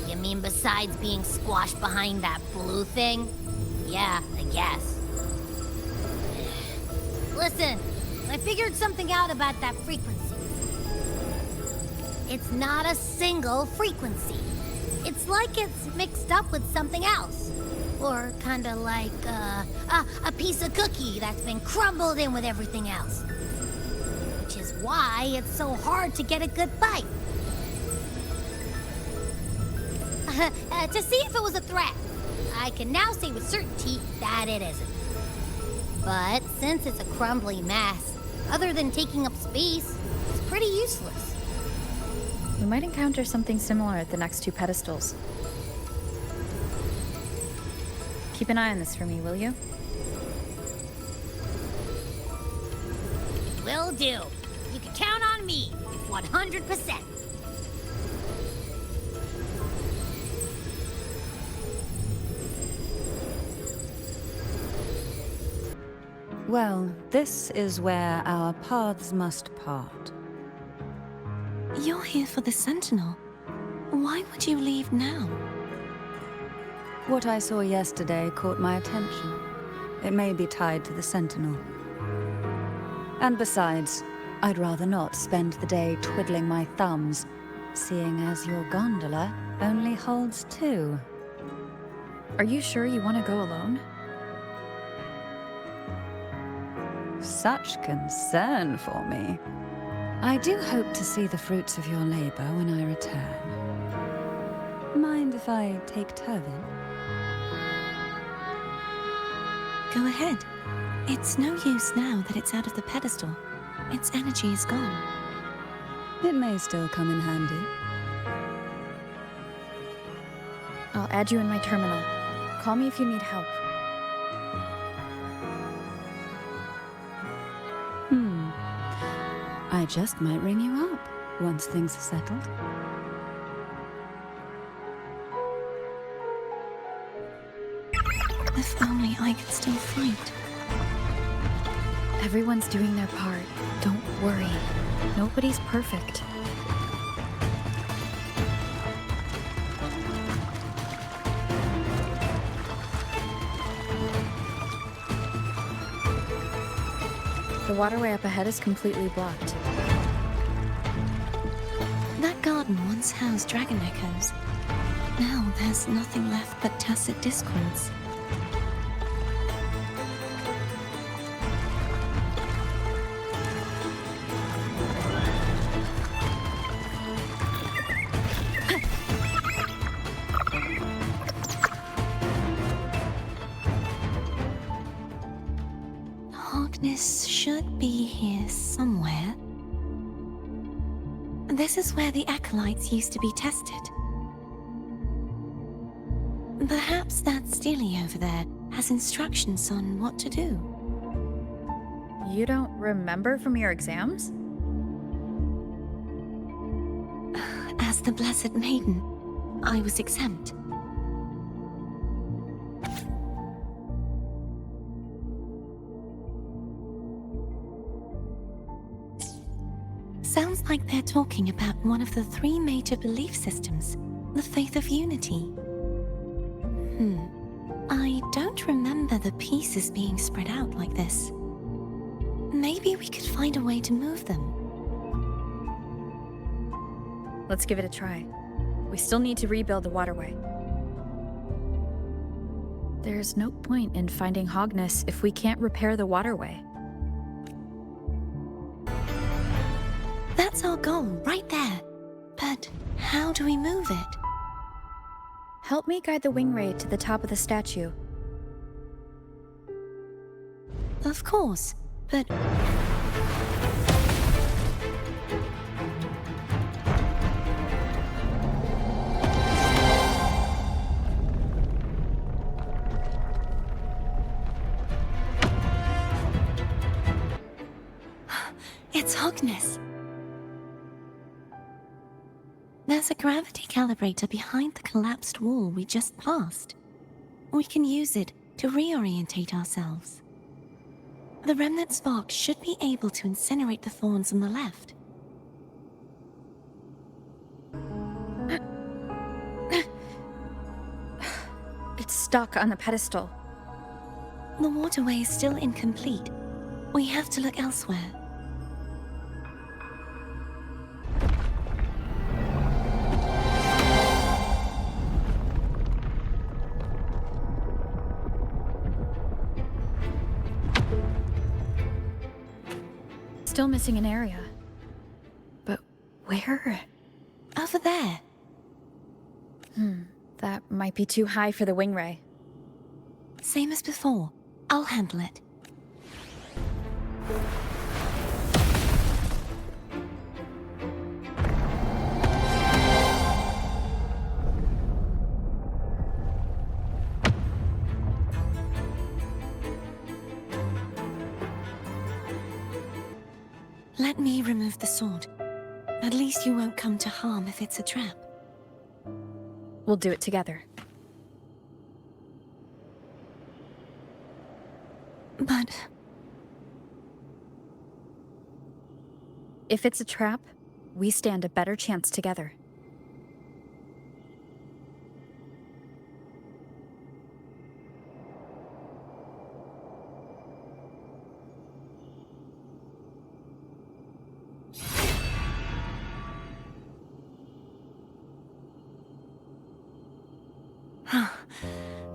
You mean besides being squashed behind that blue thing? Yeah, I guess. Listen, I figured something out about that frequency. It's not a single frequency. It's like it's mixed up with something else. Or kinda like, a piece of cookie that's been crumbled in with everything else. Which is why it's so hard to get a good bite. To see if it was a threat, I can now say with certainty that it isn't. But since it's a crumbly mess, other than taking up space, it's pretty useless. We might encounter something similar at the next two pedestals. Keep an eye on this for me, will you? Will do. You can count on me, 100%. Well, this is where our paths must part. You're here for the Sentinel. Why would you leave now? What I saw yesterday caught my attention. It may be tied to the Sentinel. And besides, I'd rather not spend the day twiddling my thumbs, seeing as your gondola only holds 2. Are you sure you want to go alone? Such concern for me. I do hope to see the fruits of your labor when I return. Mind if I take Turvin? Go ahead. It's no use now that it's out of the pedestal. Its energy is gone. It may still come in handy. I'll add you in my terminal. Call me if you need help. I just might ring you up once things are settled. If only I could still fight. Everyone's doing their part. Don't worry. Nobody's perfect. The waterway up ahead is completely blocked. That garden once housed dragon echoes. Now there's nothing left but tacit discords. This is where the acolytes used to be tested. Perhaps that Steely over there has instructions on what to do. You don't remember from your exams? As the Blessed Maiden, I was exempt. Sounds like they're talking about one of the 3 major belief systems, the faith of unity. I don't remember the pieces being spread out like this. Maybe we could find a way to move them. Let's give it a try. We still need to rebuild the waterway. There's no point in finding Hogness if we can't repair the waterway. That's our goal, right there. But how do we move it? Help me guide the wing ray to the top of the statue. Of course, but... It's Hogness. There's a gravity calibrator behind the collapsed wall we just passed. We can use it to reorientate ourselves. The remnant spark should be able to incinerate the thorns on the left. It's stuck on the pedestal. The waterway is still incomplete. We have to look elsewhere. Still missing an area. But where? Over there. That might be too high for the wing ray. Same as before. I'll handle it. Let me remove the sword. At least you won't come to harm if it's a trap. We'll do it together. But... if it's a trap, we stand a better chance together.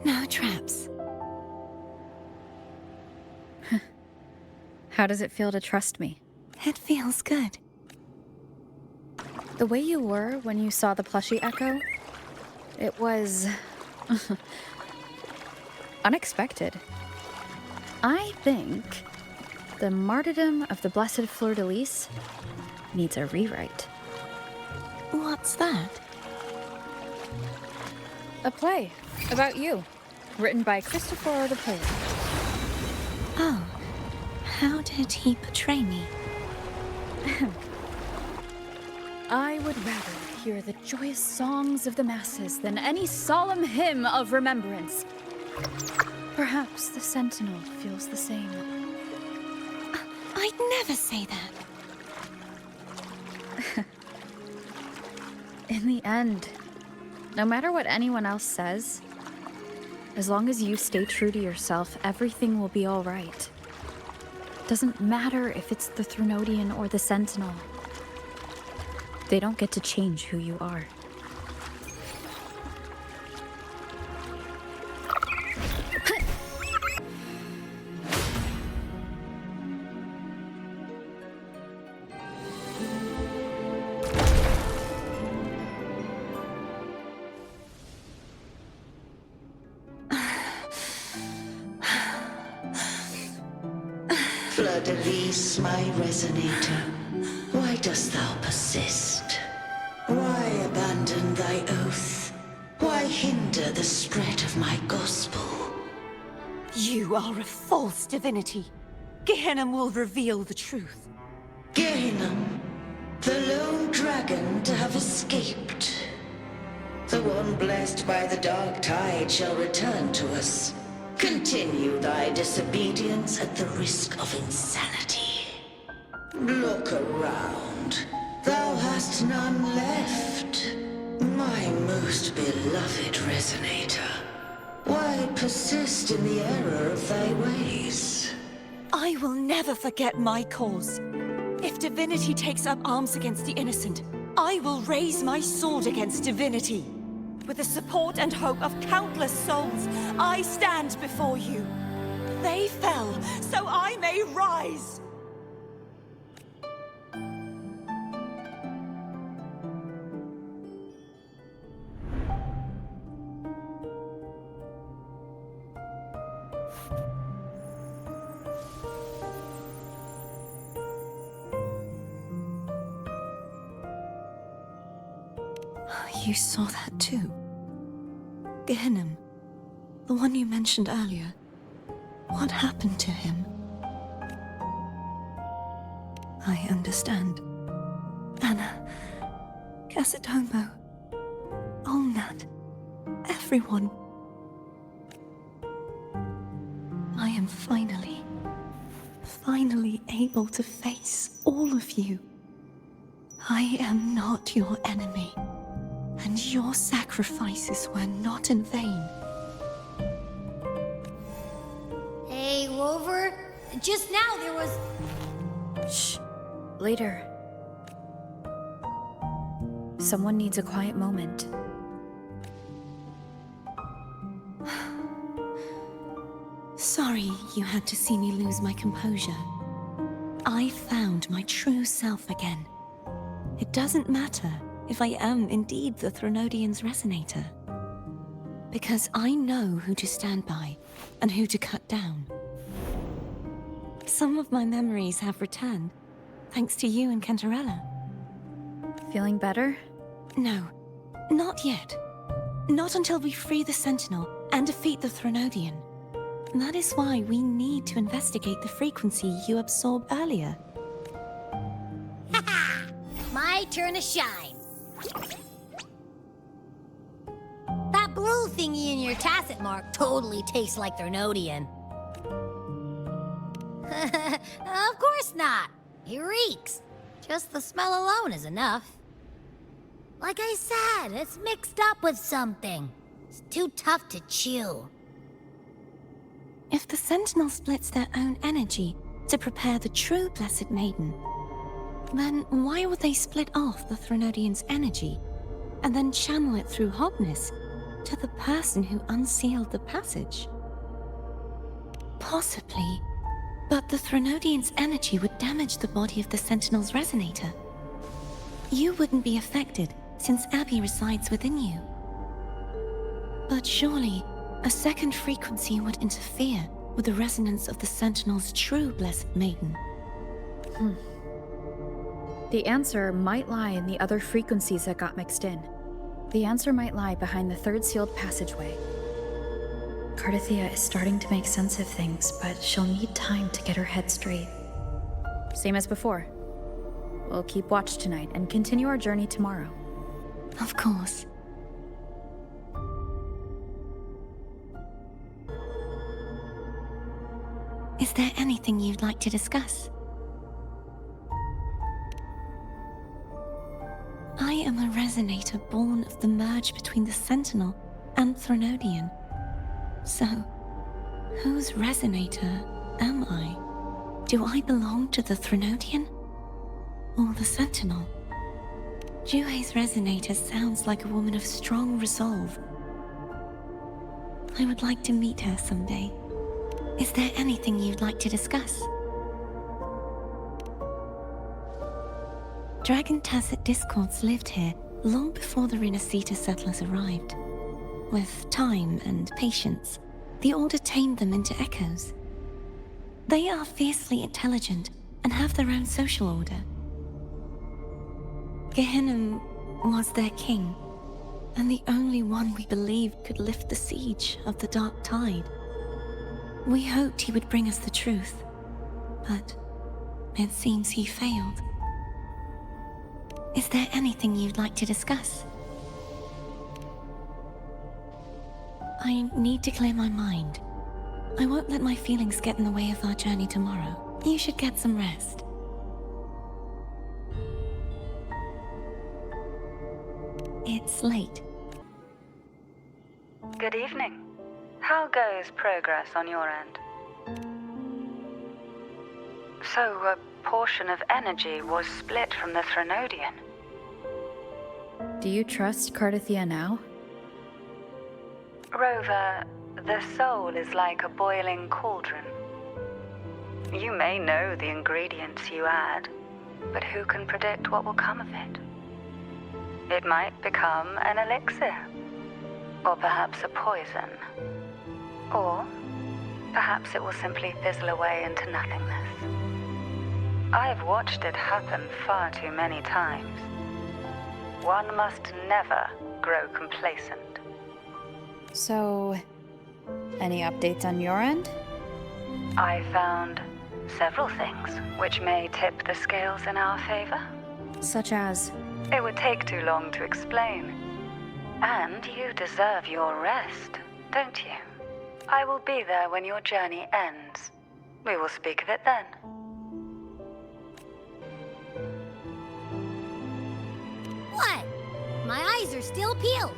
No traps. How does it feel to trust me? It feels good. The way you were when you saw the plushie Echo, it was... unexpected. I think the martyrdom of the Blessed Fleur-de-Lis needs a rewrite. What's that? A play about you, written by Christopher the Player. Oh, how did he portray me? I would rather hear the joyous songs of the masses than any solemn hymn of remembrance. Perhaps the Sentinel feels the same. I'd never say that. In the end, no matter what anyone else says, as long as you stay true to yourself, everything will be all right. Doesn't matter if it's the Threnodian or the Sentinel. They don't get to change who you are. Fleur-de-Lis, my resonator, why dost thou persist? abandon thy oath? Why hinder the spread of my gospel? You are a false divinity. Gehenna will reveal the truth. Gehenna, the lone dragon to have escaped. The one blessed by the dark tide shall return to us. Continue thy disobedience at the risk of insanity. Look around. Thou hast none left. My most beloved Resonator. Why persist in the error of thy ways? I will never forget my cause. If divinity takes up arms against the innocent, I will raise my sword against divinity. With the support and hope of countless souls, I stand before you. They fell, so I may rise! You saw that too? Gehenna, the one you mentioned earlier. What happened to him? I understand. Anna, Casitomo, Olnat, everyone. I am finally able to face all of you. I am not your enemy. And your sacrifices were not in vain. Hey, Rover. Just now there was... Shh. Later. Someone needs a quiet moment. Sorry you had to see me lose my composure. I found my true self again. It doesn't matter if I am indeed the Threnodian's Resonator. Because I know who to stand by and who to cut down. Some of my memories have returned, thanks to you and Cantarella. Feeling better? No, not yet. Not until we free the Sentinel and defeat the Threnodian. That is why we need to investigate the frequency you absorbed earlier. My turn to shine. That blue thingy in your tacit mark totally tastes like Threnodian. Of course not. It reeks. Just the smell alone is enough. Like I said, it's mixed up with something. It's too tough to chew. If the Sentinel splits their own energy to prepare the true Blessed Maiden, then why would they split off the Threnodian's energy and then channel it through Hobness to the person who unsealed the passage? Possibly, but the Threnodian's energy would damage the body of the Sentinel's Resonator. You wouldn't be affected since Abby resides within you. But surely, a second frequency would interfere with the resonance of the Sentinel's true Blessed Maiden. The answer might lie in the other frequencies that got mixed in. The answer might lie behind the third sealed passageway. Cardathea is starting to make sense of things, but she'll need time to get her head straight. Same as before. We'll keep watch tonight and continue our journey tomorrow. Of course. Is there anything you'd like to discuss? I am a Resonator born of the merge between the Sentinel and Threnodian. So, whose Resonator am I? Do I belong to the Threnodian? Or the Sentinel? Juhe's Resonator sounds like a woman of strong resolve. I would like to meet her someday. Is there anything you'd like to discuss? Dragon Tacet discords lived here long before the Rinascita settlers arrived. With time and patience, the Order tamed them into echoes. They are fiercely intelligent and have their own social order. Gehenna was their king, and the only one we believed could lift the siege of the dark tide. We hoped he would bring us the truth, but it seems he failed. Is there anything you'd like to discuss? I need to clear my mind. I won't let my feelings get in the way of our journey tomorrow. You should get some rest. It's late. Good evening. How goes progress on your end? So, a portion of energy was split from the Threnodian. Do you trust Cardathia now? Rover, the soul is like a boiling cauldron. You may know the ingredients you add, but who can predict what will come of it? It might become an elixir, or perhaps a poison, or perhaps it will simply fizzle away into nothingness. I've watched it happen far too many times. One must never grow complacent. So, any updates on your end? I found several things which may tip the scales in our favor. Such as? It would take too long to explain. And you deserve your rest, don't you? I will be there when your journey ends. We will speak of it then. What? My eyes are still peeled.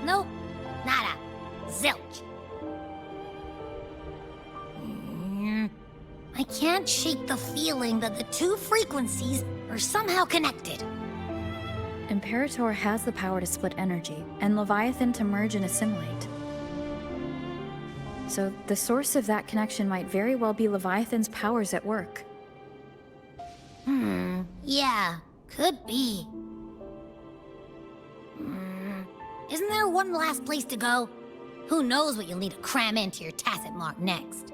Nope, nada, zilch. I can't shake the feeling that the two frequencies are somehow connected. Imperator has the power to split energy, and Leviathan to merge and assimilate. So the source of that connection might very well be Leviathan's powers at work. Yeah, could be. Isn't there one last place to go? Who knows what you'll need to cram into your tacit mark next?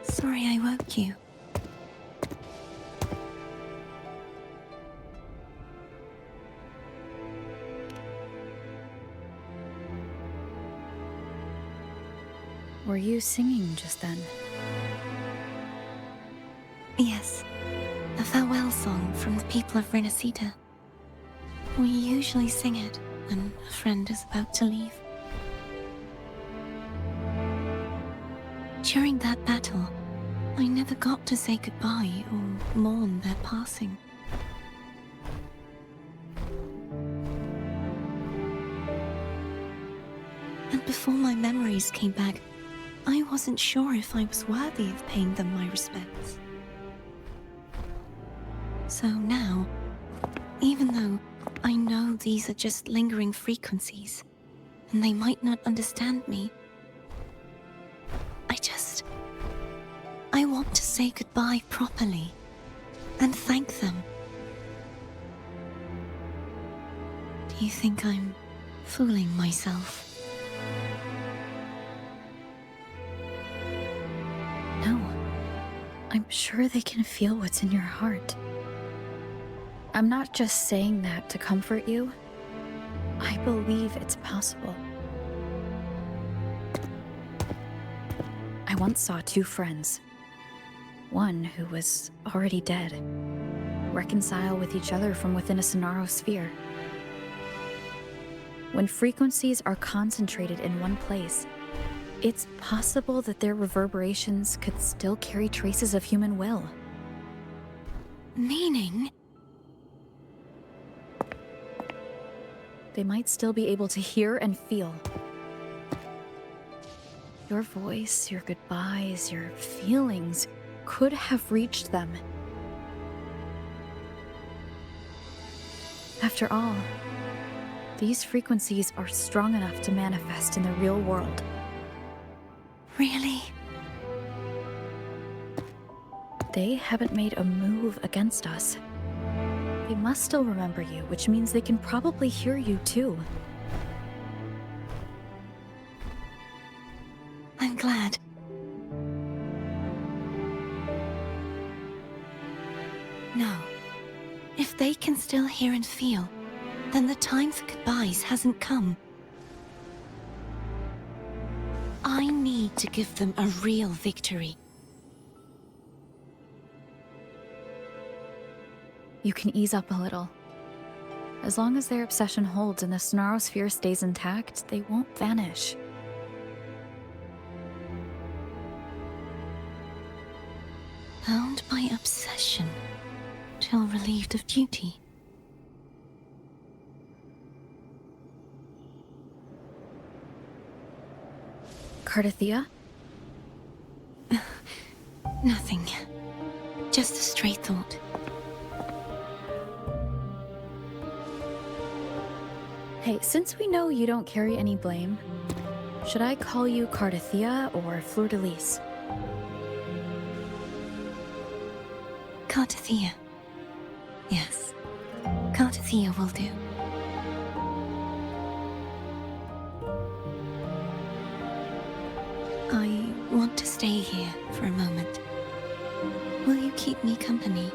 Sorry I woke you. Were you singing just then? Yes, a farewell song from the people of Rinascita. We usually sing it when a friend is about to leave. During that battle, I never got to say goodbye or mourn their passing. And before my memories came back, I wasn't sure if I was worthy of paying them my respects. So now, even though I know these are just lingering frequencies, and they might not understand me, I want to say goodbye properly, and thank them. Do you think I'm fooling myself? No. I'm sure they can feel what's in your heart. I'm not just saying that to comfort you. I believe it's possible. I once saw two friends. One who was already dead, reconcile with each other from within a Sonaro sphere. When frequencies are concentrated in one place, it's possible that their reverberations could still carry traces of human will. Meaning? They might still be able to hear and feel. Your voice, your goodbyes, your feelings could have reached them. After all, these frequencies are strong enough to manifest in the real world. Really? They haven't made a move against us. They must still remember you, which means they can probably hear you too. I'm glad. No. If they can still hear and feel, then the time for goodbyes hasn't come. I need to give them a real victory. You can ease up a little. As long as their obsession holds and the Sonarosphere stays intact, they won't vanish. Bound by obsession, till relieved of duty. Cardathia? Nothing. Just a stray thought. Hey, since we know you don't carry any blame, should I call you Cardathia or Fleur-de-Lis? Cardathia. Yes. Cardathia will do. I want to stay here for a moment. Will you keep me company?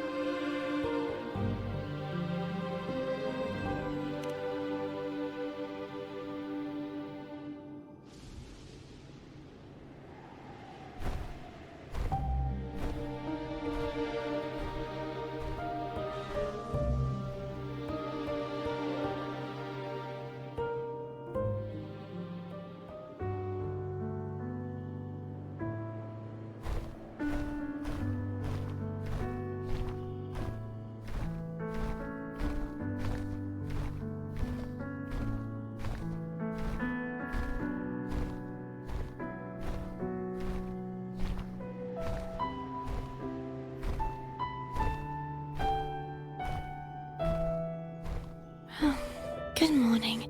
Good morning.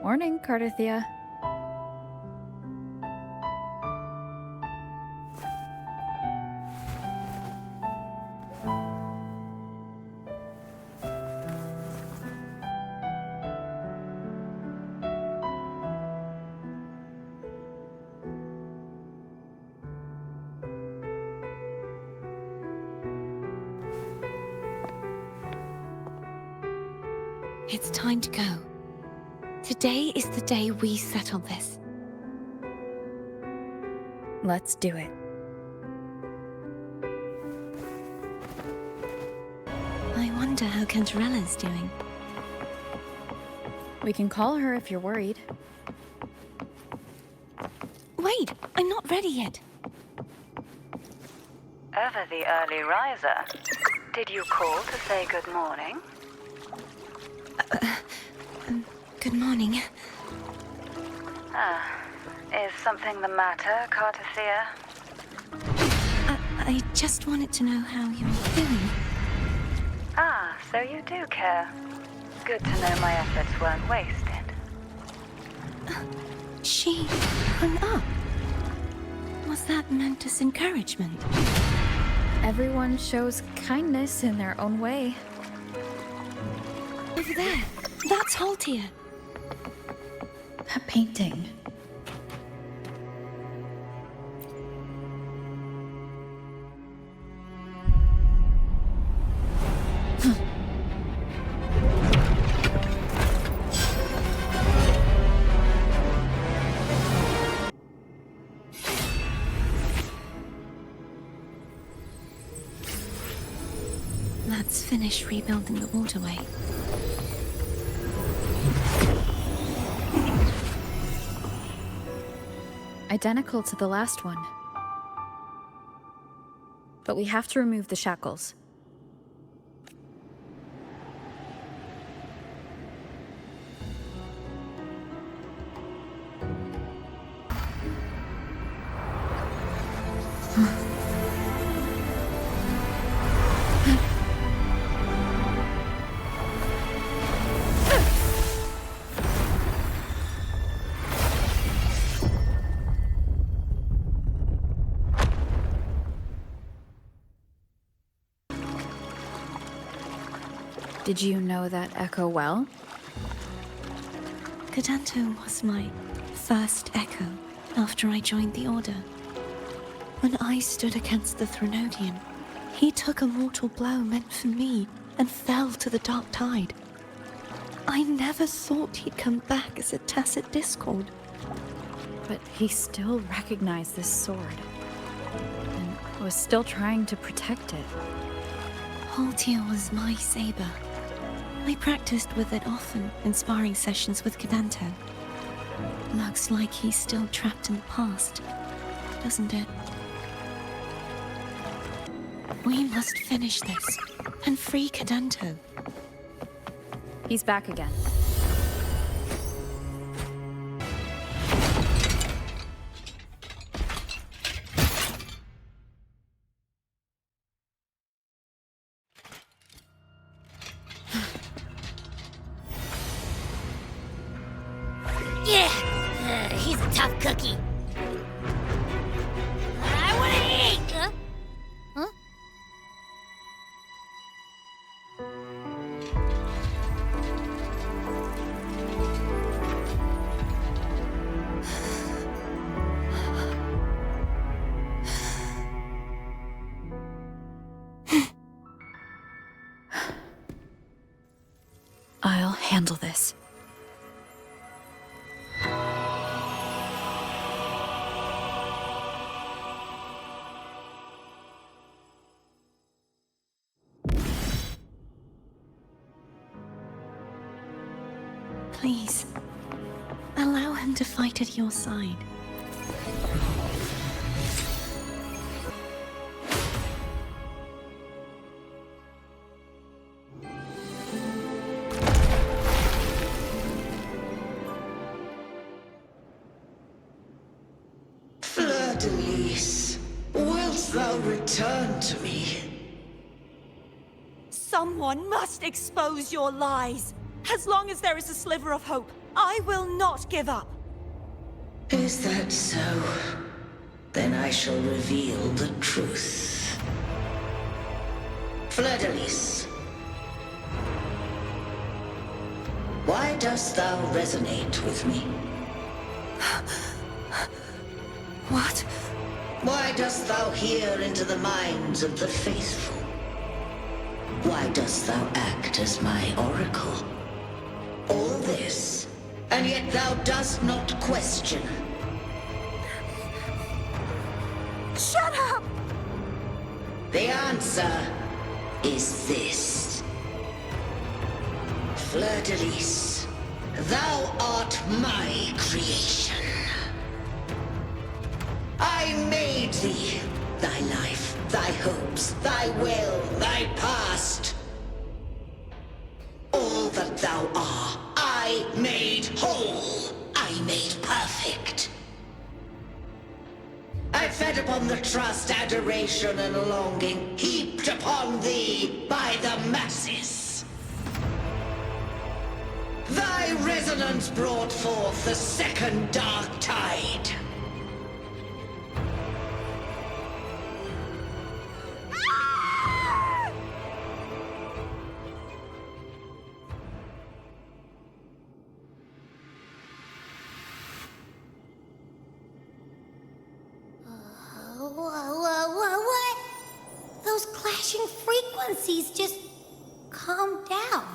Morning, Cardathia. It's time to go. Today is the day we settle this. Let's do it. I wonder how Cantarella's doing. We can call her if you're worried. Wait, I'm not ready yet. Ever the early riser. Did you call to say good morning? Good morning. Is something the matter, Cardathia? I just wanted to know how you're feeling. So you do care. Good to know my efforts weren't wasted. She hung up. Was that meant as encouragement? Everyone shows kindness in their own way. Over there. That's Haltia. That painting. Let's finish rebuilding the waterway. Identical to the last one. But we have to remove the shackles. Did you know that echo well? Cadanto was my first echo after I joined the Order. When I stood against the Threnodian, he took a mortal blow meant for me and fell to the dark tide. I never thought he'd come back as a tacit discord. But he still recognized this sword. And was still trying to protect it. Haltier was my saber. I practiced with it often in sparring sessions with Cadanto. Looks like he's still trapped in the past, doesn't it? We must finish this and free Cadanto. He's back again. He's a tough cookie. I want to eat! Huh? I'll handle this. Please, allow him to fight at your side. Fleur-de-lis, wilt thou return to me? Someone must expose your lies. As long as there is a sliver of hope, I will not give up. Is that so? Then I shall reveal the truth. Fleur-de-lis, why dost thou resonate with me? What? Why dost thou hear into the minds of the faithful? Why dost thou act as my oracle? All this, and yet thou dost not question. Shut up! The answer is this. Fleur-de-lis, thou art my creation. I made thee, thy life, thy hopes, thy will, thy past. All that thou art, I made whole. I made perfect. I fed upon the trust, adoration, and longing heaped upon thee by the masses. Thy resonance brought forth the second dark tide. What? Those clashing frequencies just calm down.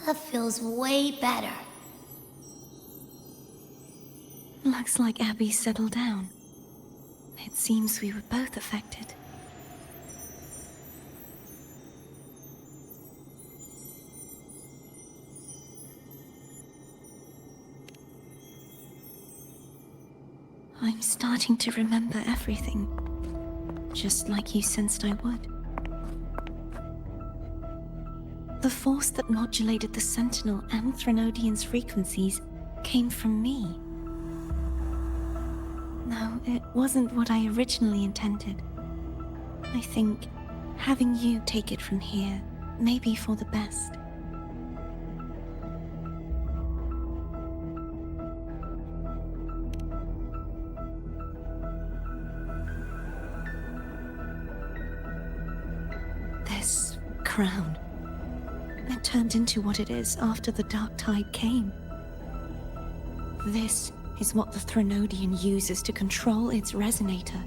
That feels way better. Looks like Abby settled down. It seems we were both affected. I'm starting to remember everything, just like you sensed I would. The force that modulated the Sentinel and Threnodian's frequencies came from me. No, it wasn't what I originally intended. I think having you take it from here may be for the best. This crown, it turned into what it is after the Dark Tide came. This is what the Threnodian uses to control its resonator.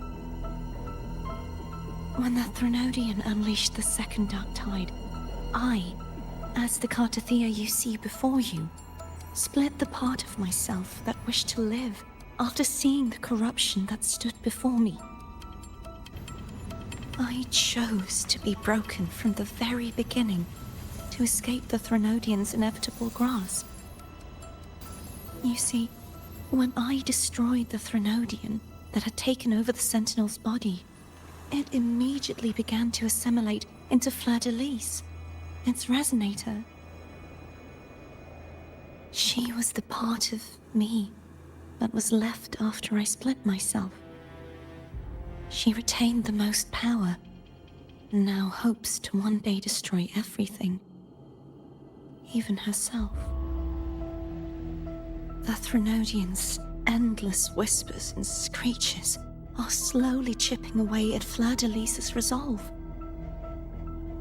When the Threnodian unleashed the second Dark Tide, I, as the Cartathea you see before you, split the part of myself that wished to live after seeing the corruption that stood before me. I chose to be broken from the very beginning to escape the Threnodian's inevitable grasp. You see, when I destroyed the Threnodian that had taken over the Sentinel's body, it immediately began to assimilate into Fleur-de-Lis, its resonator. She was the part of me that was left after I split myself. She retained the most power, and now hopes to one day destroy everything, even herself. The Threnodian's endless whispers and screeches are slowly chipping away at Fleur-de-Lis's resolve.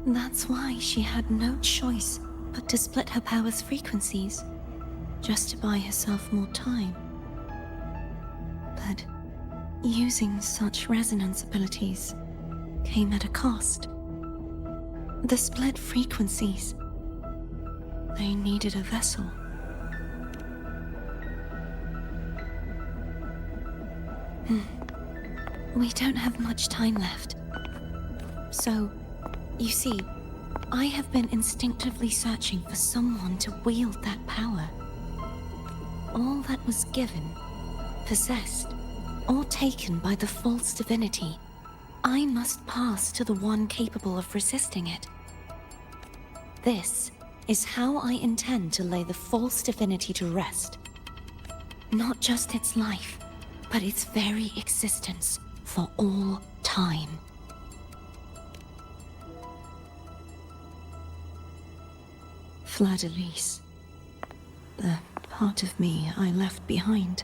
That's why she had no choice but to split her power's frequencies, just to buy herself more time. But using such resonance abilities came at a cost. The split frequencies, they needed a vessel. We don't have much time left. So, you see, I have been instinctively searching for someone to wield that power. All that was given, possessed, or taken by the false divinity, I must pass to the one capable of resisting it. This is how I intend to lay the false divinity to rest. Not just its life, but its very existence for all time. Fleur-de-Lis, the part of me I left behind.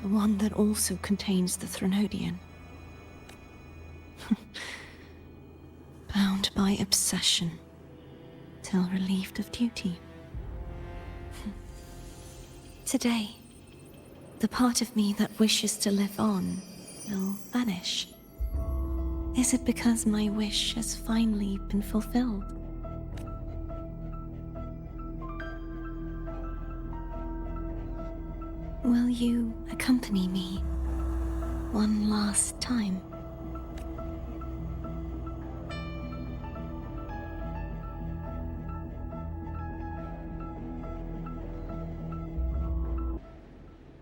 The one that also contains the Threnodian. Bound by obsession, till relieved of duty. Today, the part of me that wishes to live on will vanish. Is it because my wish has finally been fulfilled? Will you accompany me one last time?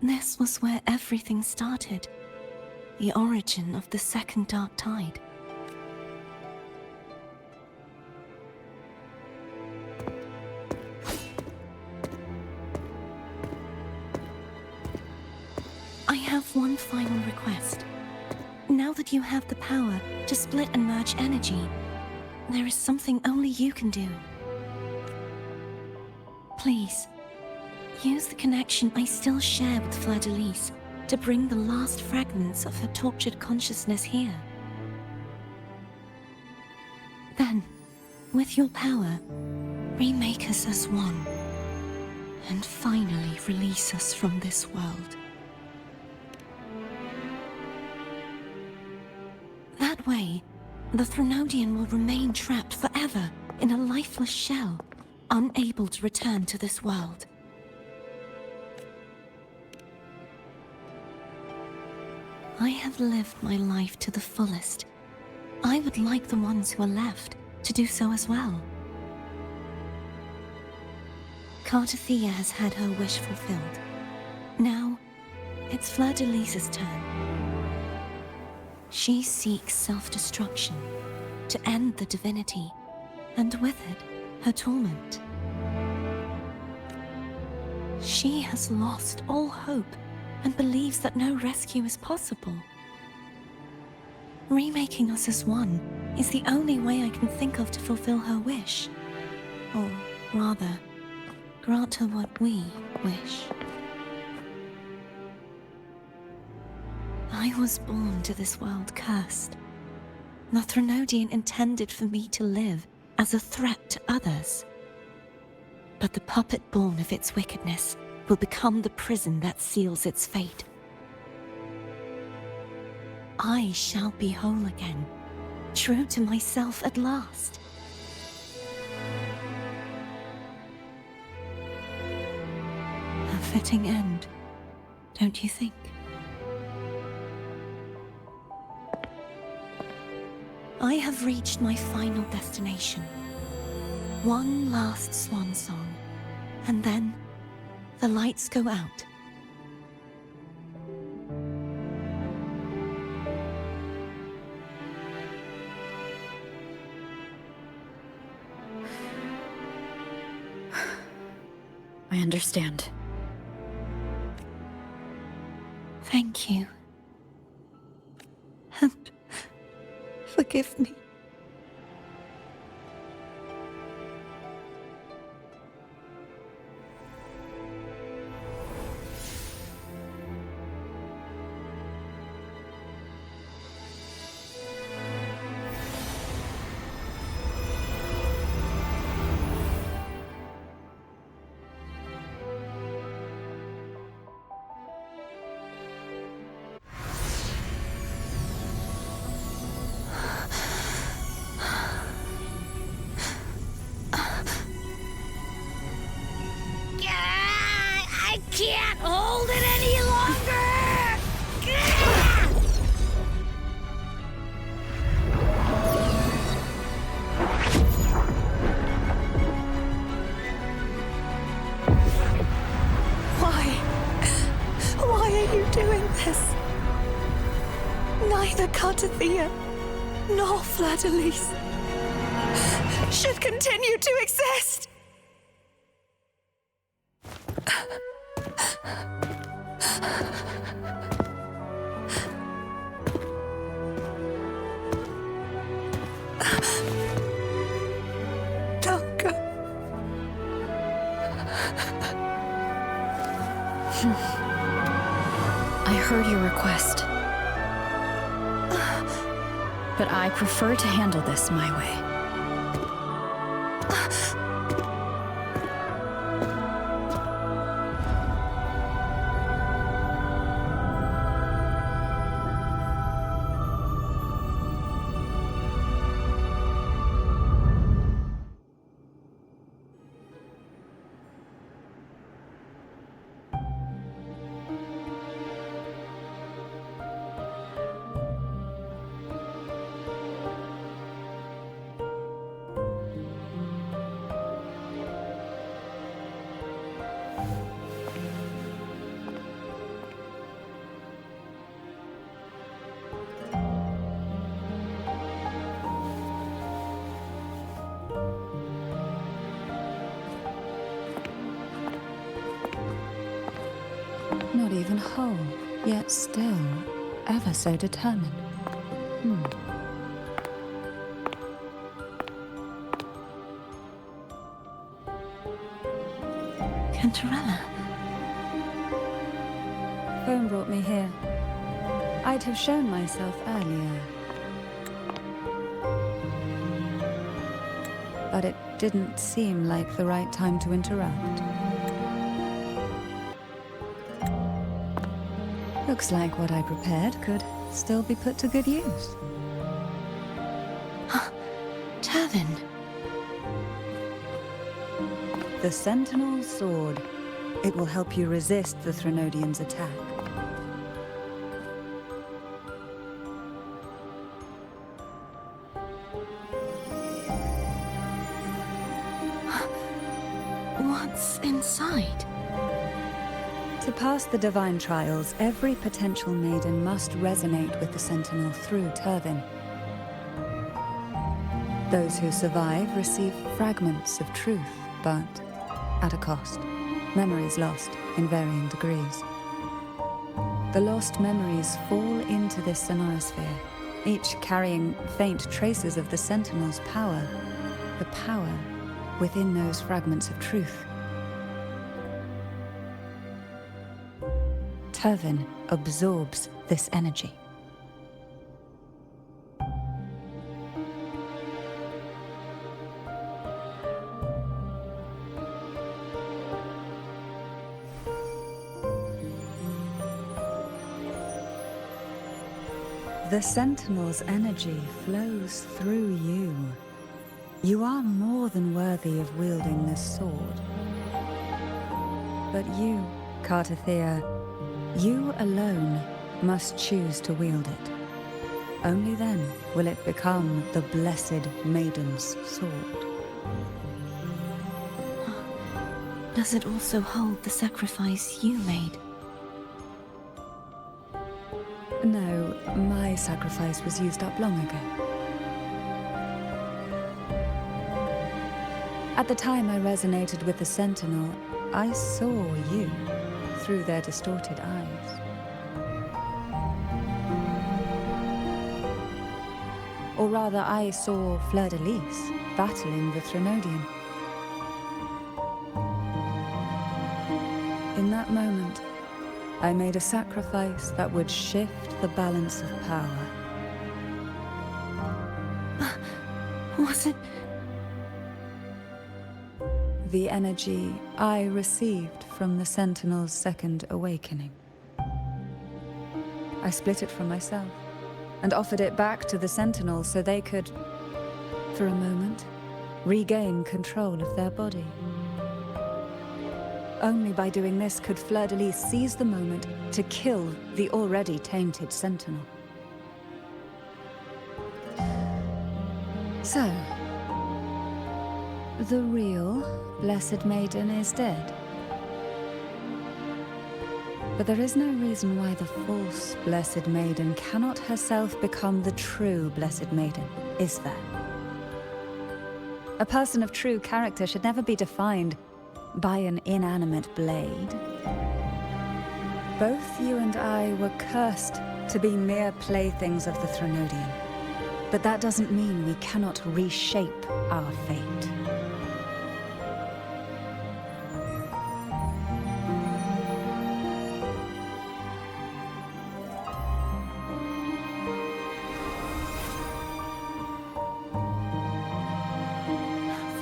This was where everything started. The origin of the second Dark Tide. I have one final request. Now that you have the power to split and merge energy, there is something only you can do. Please, use the connection I still share with Fleur-de-Lis to bring the last fragments of her tortured consciousness here. Then, with your power, remake us as one, and finally release us from this world. That way, the Threnodian will remain trapped forever in a lifeless shell, unable to return to this world. I have lived my life to the fullest. I would like the ones who are left to do so as well. Cartathea has had her wish fulfilled. Now, it's Fleur-de-Lis's turn. She seeks self-destruction to end the divinity, and with it, her torment. She has lost all hope and believes that no rescue is possible. Remaking us as one is the only way I can think of to fulfill her wish. Or rather, grant her what we wish. I was born to this world cursed. The Threnodian intended for me to live as a threat to others. But the puppet born of its wickedness will become the prison that seals its fate. I shall be whole again, true to myself at last. A fitting end, don't you think? I have reached my final destination. One last swan song, and then the lights go out. I understand. Thank you. And forgive me. I can't hold it any longer! Why are you doing this? Neither Cartathea nor Fleur-de-Lis should continue to exist. Don't go. I heard your request. But I prefer to handle this my way. Not even whole, yet still ever so determined. Cantarella. Phone brought me here. I'd have shown myself earlier. But it didn't seem like the right time to interrupt. Looks like what I prepared could still be put to good use. Tavin. The Sentinel's Sword. It will help you resist the Threnodian's attack. Right. To pass the divine trials, every potential maiden must resonate with the Sentinel through Turvin. Those who survive receive fragments of truth, but at a cost. Memories lost in varying degrees. The lost memories fall into this sonorosphere, each carrying faint traces of the Sentinel's power, the power within those fragments of truth. Turvin absorbs this energy. The Sentinel's energy flows through you. You are more than worthy of wielding this sword. But you, Cartathea, you alone must choose to wield it. Only then will it become the Blessed Maiden's sword. Does it also hold the sacrifice you made? No, my sacrifice was used up long ago. At the time I resonated with the Sentinel, I saw you through their distorted eyes. Or rather, I saw Fleur-de-Lis battling the Threnodian. In that moment, I made a sacrifice that would shift the balance of power. Was it? The energy I received from the Sentinel's second awakening. I split it from myself and offered it back to the Sentinel so they could, for a moment, regain control of their body. Only by doing this could Fleur-de-Lis seize the moment to kill the already tainted Sentinel. So, the real Blessed Maiden is dead. But there is no reason why the false Blessed Maiden cannot herself become the true Blessed Maiden, is there? A person of true character should never be defined by an inanimate blade. Both you and I were cursed to be mere playthings of the Threnodian. But that doesn't mean we cannot reshape our fate.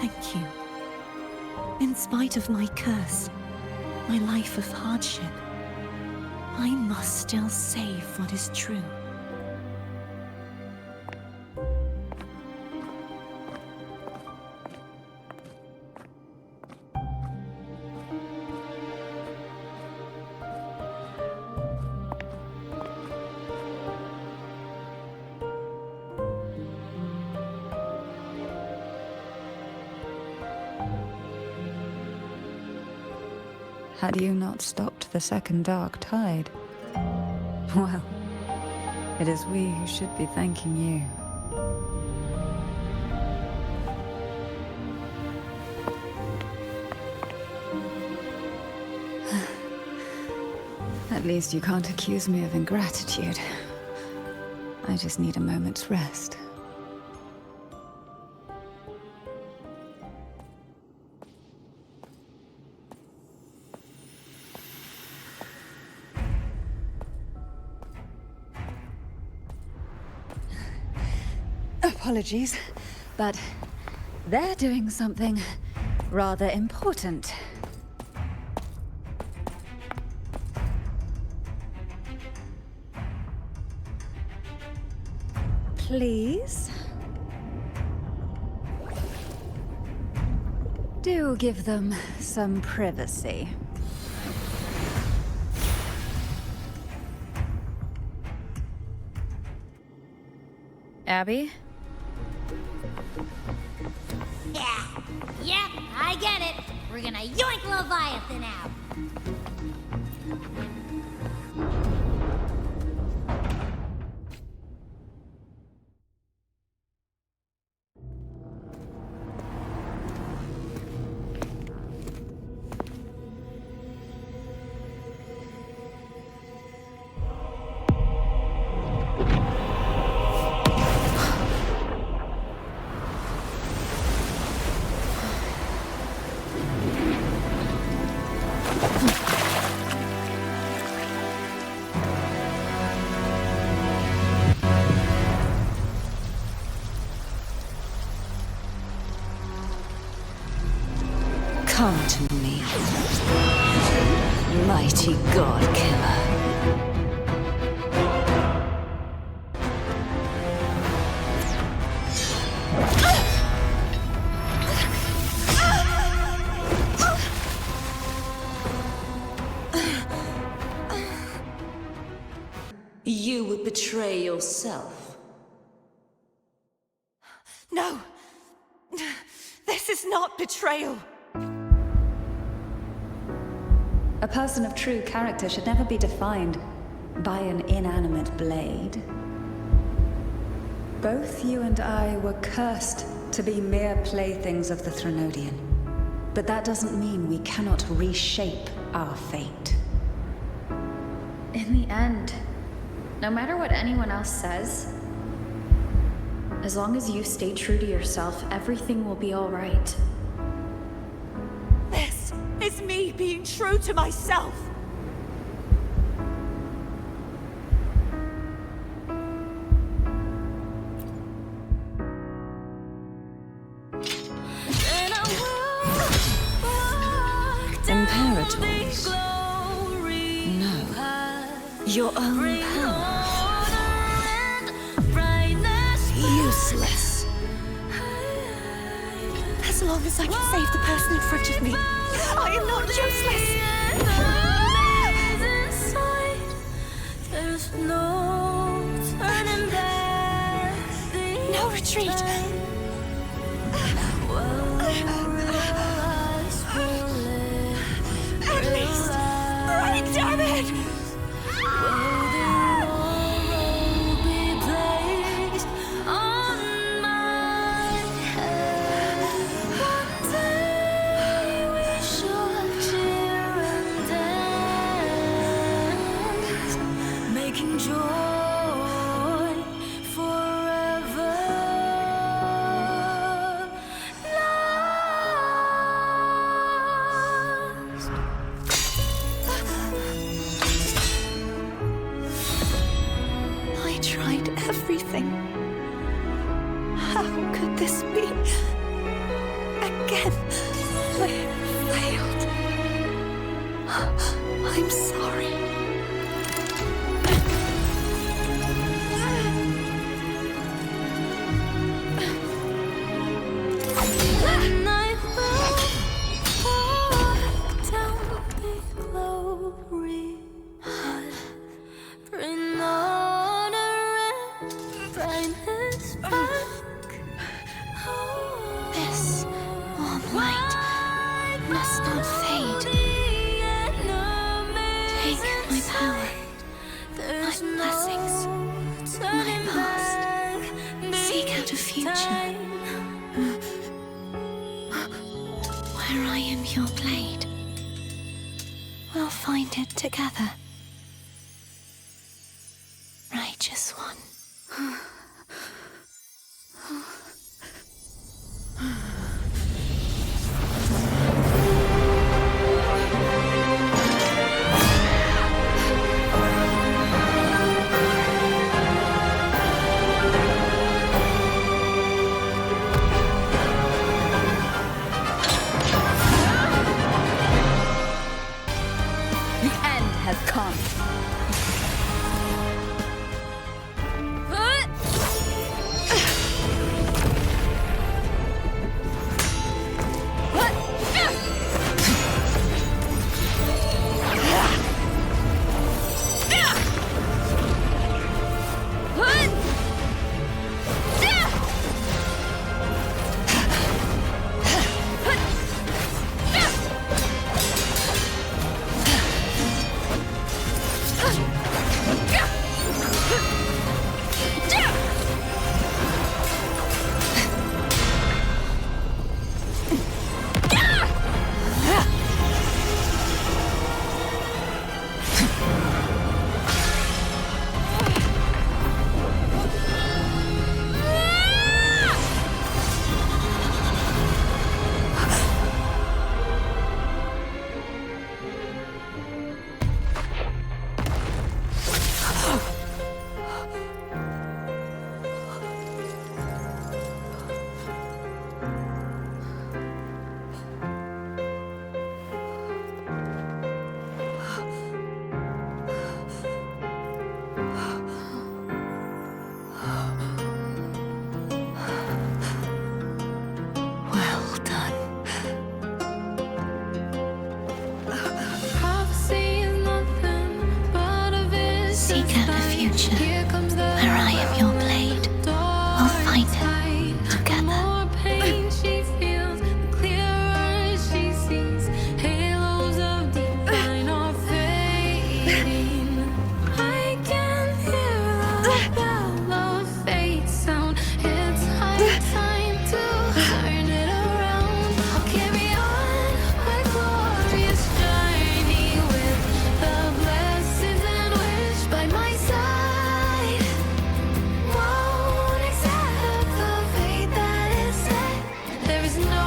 Thank you. In spite of my curse, my life of hardship, I must still save what is true. Had you not stopped the second dark tide? Well, it is we who should be thanking you. At least you can't accuse me of ingratitude. I just need a moment's rest. Apologies, but they're doing something rather important. Please? Do give them some privacy. Abby? Yeah, yep, I get it. We're gonna yoink Leviathan out. Come to me, mighty god killer. You would betray yourself. No! This is not betrayal! A person of true character should never be defined by an inanimate blade. Both you and I were cursed to be mere playthings of the Threnodian. But that doesn't mean we cannot reshape our fate. In the end, no matter what anyone else says, as long as you stay true to yourself, everything will be all right. This is me being true to myself! Imperators? No. Your own power. Useless. As long as I can save the person in front of me, I am not useless! There's no turning back. No retreat! At least, right, damn it! How could this be? Again, failed. I'm sorry. When I walk down the glory path, bring honor and brightness back. This warm light must not fade. Take my power, my blessings, my past. Seek out a future where I am your blade. We'll find it together. Righteous one. waiting. I can hear the bell of fate sound. It's high time to turn it around. I'll carry on my glorious journey with the blessings and wish by my side. Won't accept the fate that is set. There is no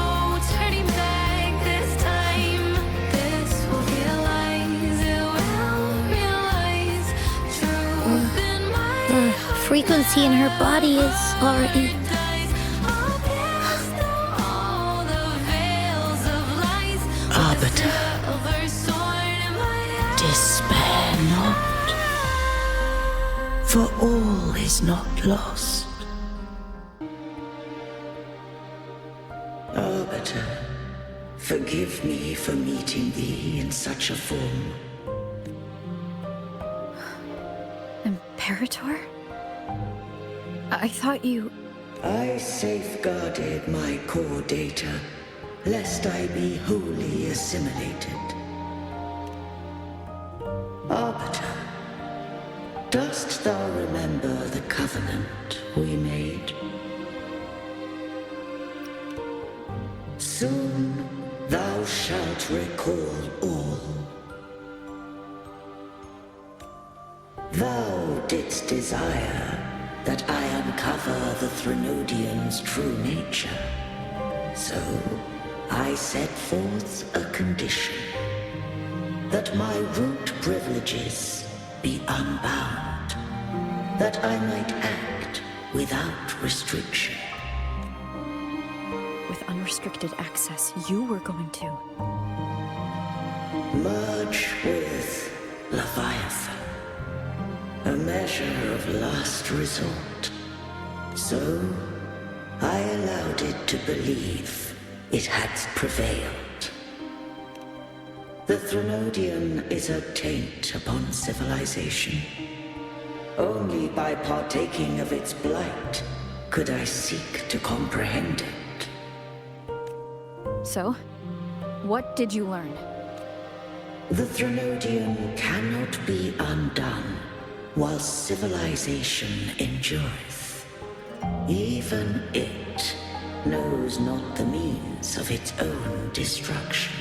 turning back this time. This will realize, it will realize truth in my heart. Frequency in her body is already... Arbiter, despair not, for all is not lost. Arbiter, forgive me for meeting thee in such a form. Imperator? I thought you... I safeguarded my core data, lest I be wholly assimilated. Arbiter, dost thou remember the covenant we made? Soon thou shalt recall all. Thou didst desire that I uncover the Threnodian's true nature. So I set forth a condition, that my root privileges be unbound, that I might act without restriction. With unrestricted access, you were going to... Merge with Leviathan, a measure of last resort. So I allowed it to believe it had prevailed. The Threnodian is a taint upon civilization. Only by partaking of its blight could I seek to comprehend it. So, what did you learn? The Threnodian cannot be undone while civilization endureth. Even it knows not the means of its own destruction.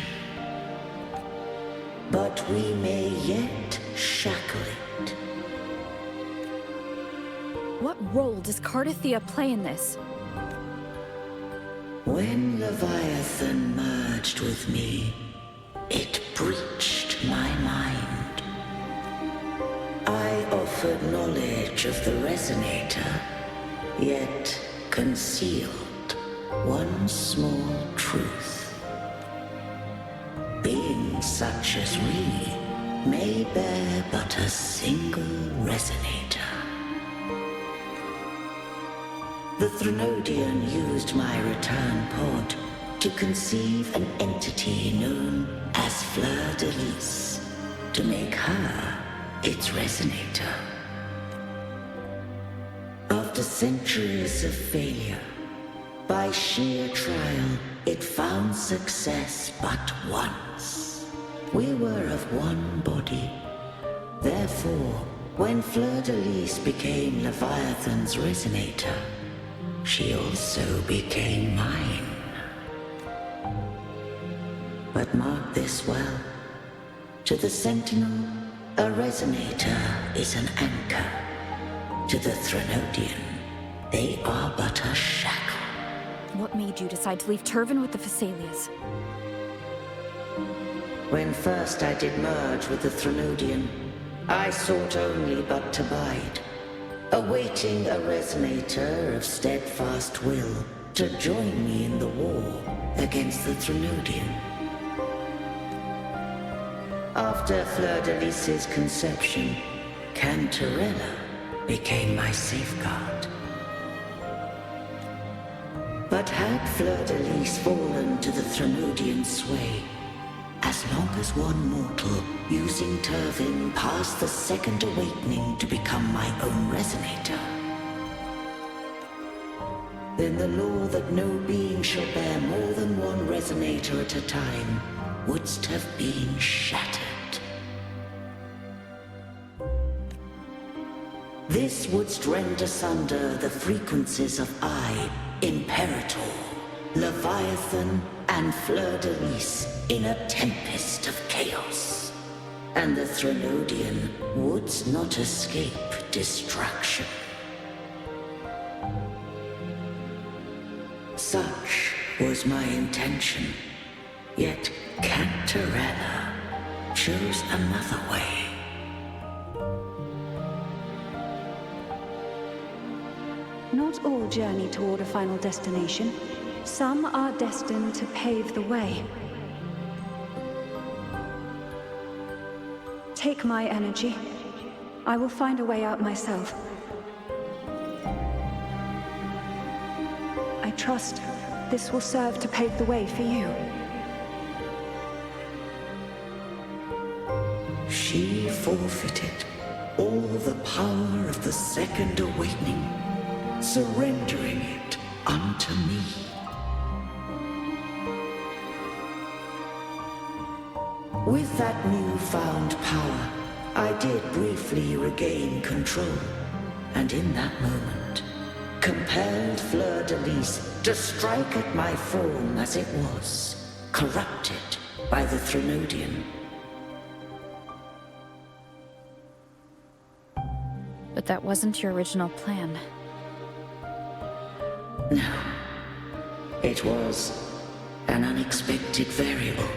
But we may yet shackle it. What role does Cardathia play in this? When Leviathan merged with me, it breached my mind. I offered knowledge of the Resonator, yet concealed one small truth. Beings such as we may bear but a single Resonator. The Threnodian used my return pod to conceive an entity known as Fleur de Lis, to make her its Resonator. After centuries of failure, by sheer trial, it found success but once. We were of one body. Therefore, when Fleur de Lis became Leviathan's Resonator, she also became mine. But mark this well. To the Sentinel, a Resonator is an anchor. To the Threnodian, they are but a shackle. What made you decide to leave Turvan with the Phasaelias? When first I did merge with the Threnodian, I sought only but to bide, awaiting a Resonator of steadfast will to join me in the war against the Threnodian. After Fleur de Lis's conception, Cantarella became my safeguard. But had Fleur de Lis fallen to the Threnodian sway, as long as one mortal using Turvan passed the second awakening to become my own Resonator, then the law that no being shall bear more than one Resonator at a time wouldst have been shattered. This wouldst rend asunder the frequencies of I, Imperator, Leviathan, and Fleur-de-Lis in a tempest of chaos. And the Threnodian wouldst not escape destruction. Such was my intention, yet Cantarella chose another way. Not all journey toward a final destination. Some are destined to pave the way. Take my energy. I will find a way out myself. I trust this will serve to pave the way for you. She forfeited all the power of the Second Awakening, surrendering it unto me. With that newfound power, I did briefly regain control, and in that moment, compelled Fleur-de-Lis to strike at my form as it was, corrupted by the Threnodian. But that wasn't your original plan. No. It was an unexpected variable.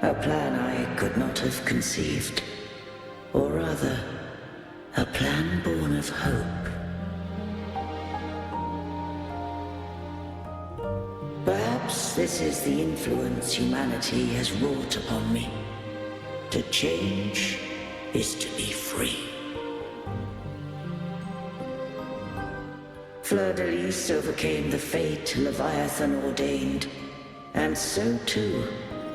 A plan I could not have conceived. Or rather, a plan born of hope. Perhaps this is the influence humanity has wrought upon me. To change is to be free. Fleur-de-Lis overcame the fate Leviathan ordained, and so too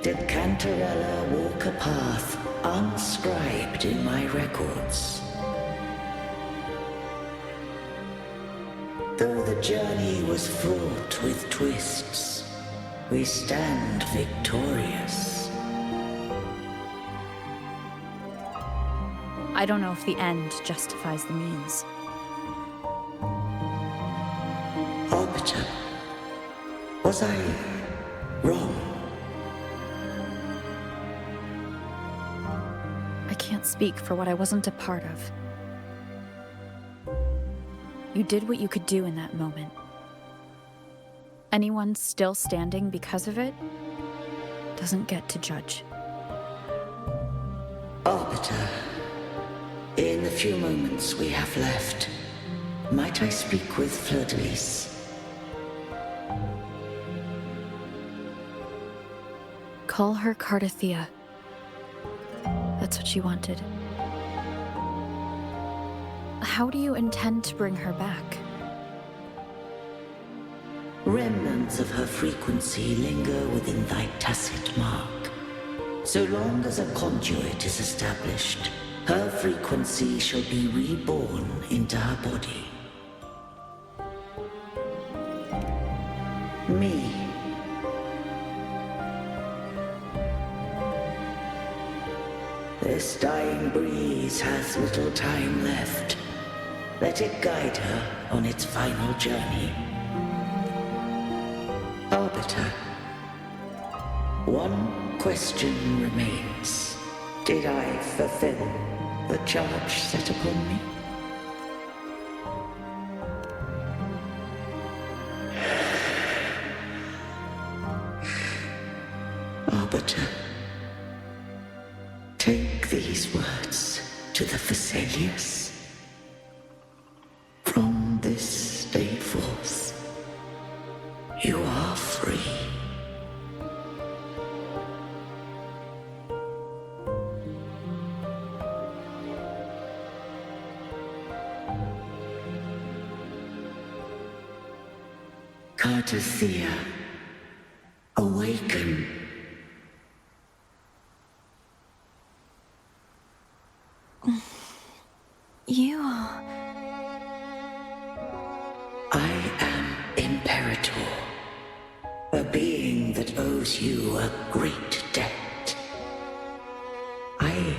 did Cantarella walk a path unscribed in my records. Though the journey was fraught with twists, we stand victorious. I don't know if the end justifies the means. Arbiter, was I wrong? I can't speak for what I wasn't a part of. You did what you could do in that moment. Anyone still standing because of it doesn't get to judge. Arbiter, in the few moments we have left, might I speak with Fleur-de-Lis? Call her Cardathea. That's what she wanted. How do you intend to bring her back? Remnants of her frequency linger within thy tacit mark. So long as a conduit is established, her frequency shall be reborn into her body. Me. This dying breeze hath little time left. Let it guide her on its final journey. Arbiter, one question remains. Did I fulfill the charge set upon me? Arbiter, take these words to the Phasaelius. From this day forth, you are free. Cardathea, awaken. You are... I am Imperator, a being that owes you a great debt. I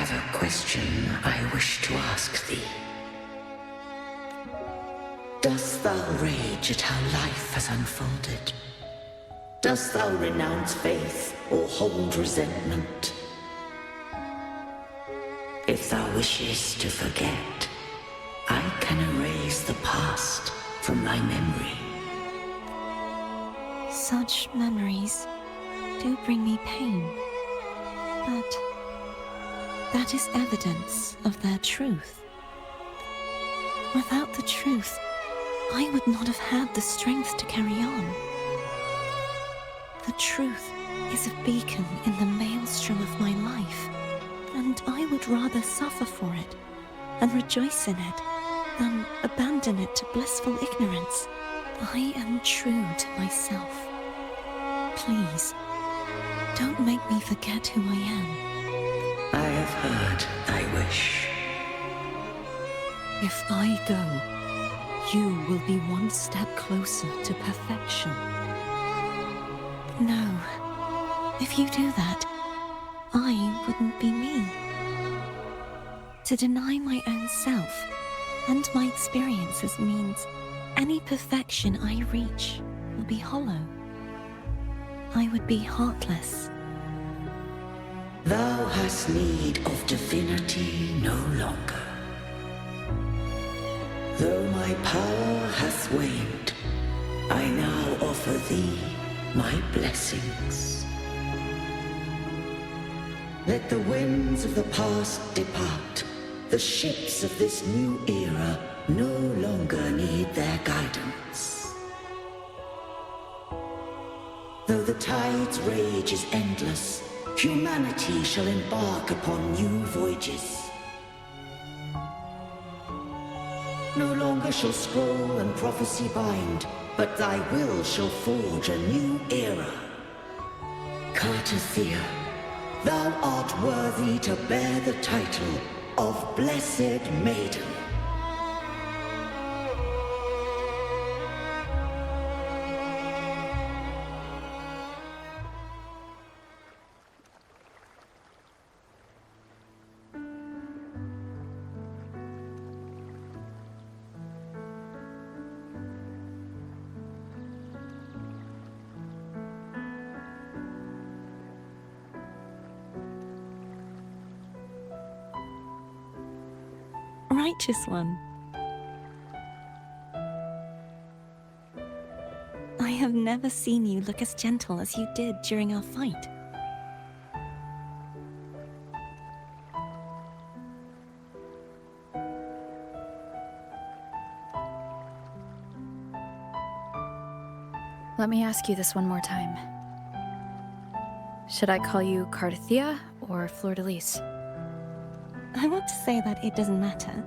have a question I wish to ask thee. Dost thou rage at how life has unfolded? Dost thou renounce faith or hold resentment? If thou wishes to forget, I can erase the past from thy memory. Such memories do bring me pain, but that is evidence of their truth. Without the truth, I would not have had the strength to carry on. The truth is a beacon in the maelstrom of my life, and I would rather suffer for it and rejoice in it than abandon it to blissful ignorance. I am true to myself. Please, don't make me forget who I am. I have heard thy wish. If I go, you will be one step closer to perfection. No, if you do that, I wouldn't be me. To deny my own self and my experiences means any perfection I reach will be hollow. I would be heartless. Thou hast need of divinity no longer. Though my power hath waned, I now offer thee my blessings. Let the winds of the past depart. The ships of this new era no longer need their guidance. Though the tide's rage is endless, humanity shall embark upon new voyages. No longer shall scroll and prophecy bind, but thy will shall forge a new era. Cartathea, thou art worthy to bear the title of Blessed Maiden. Righteous one. I have never seen you look as gentle as you did during our fight. Let me ask you this one more time. Should I call you Cartathea or Fleur-de-Lis? I want to say that it doesn't matter.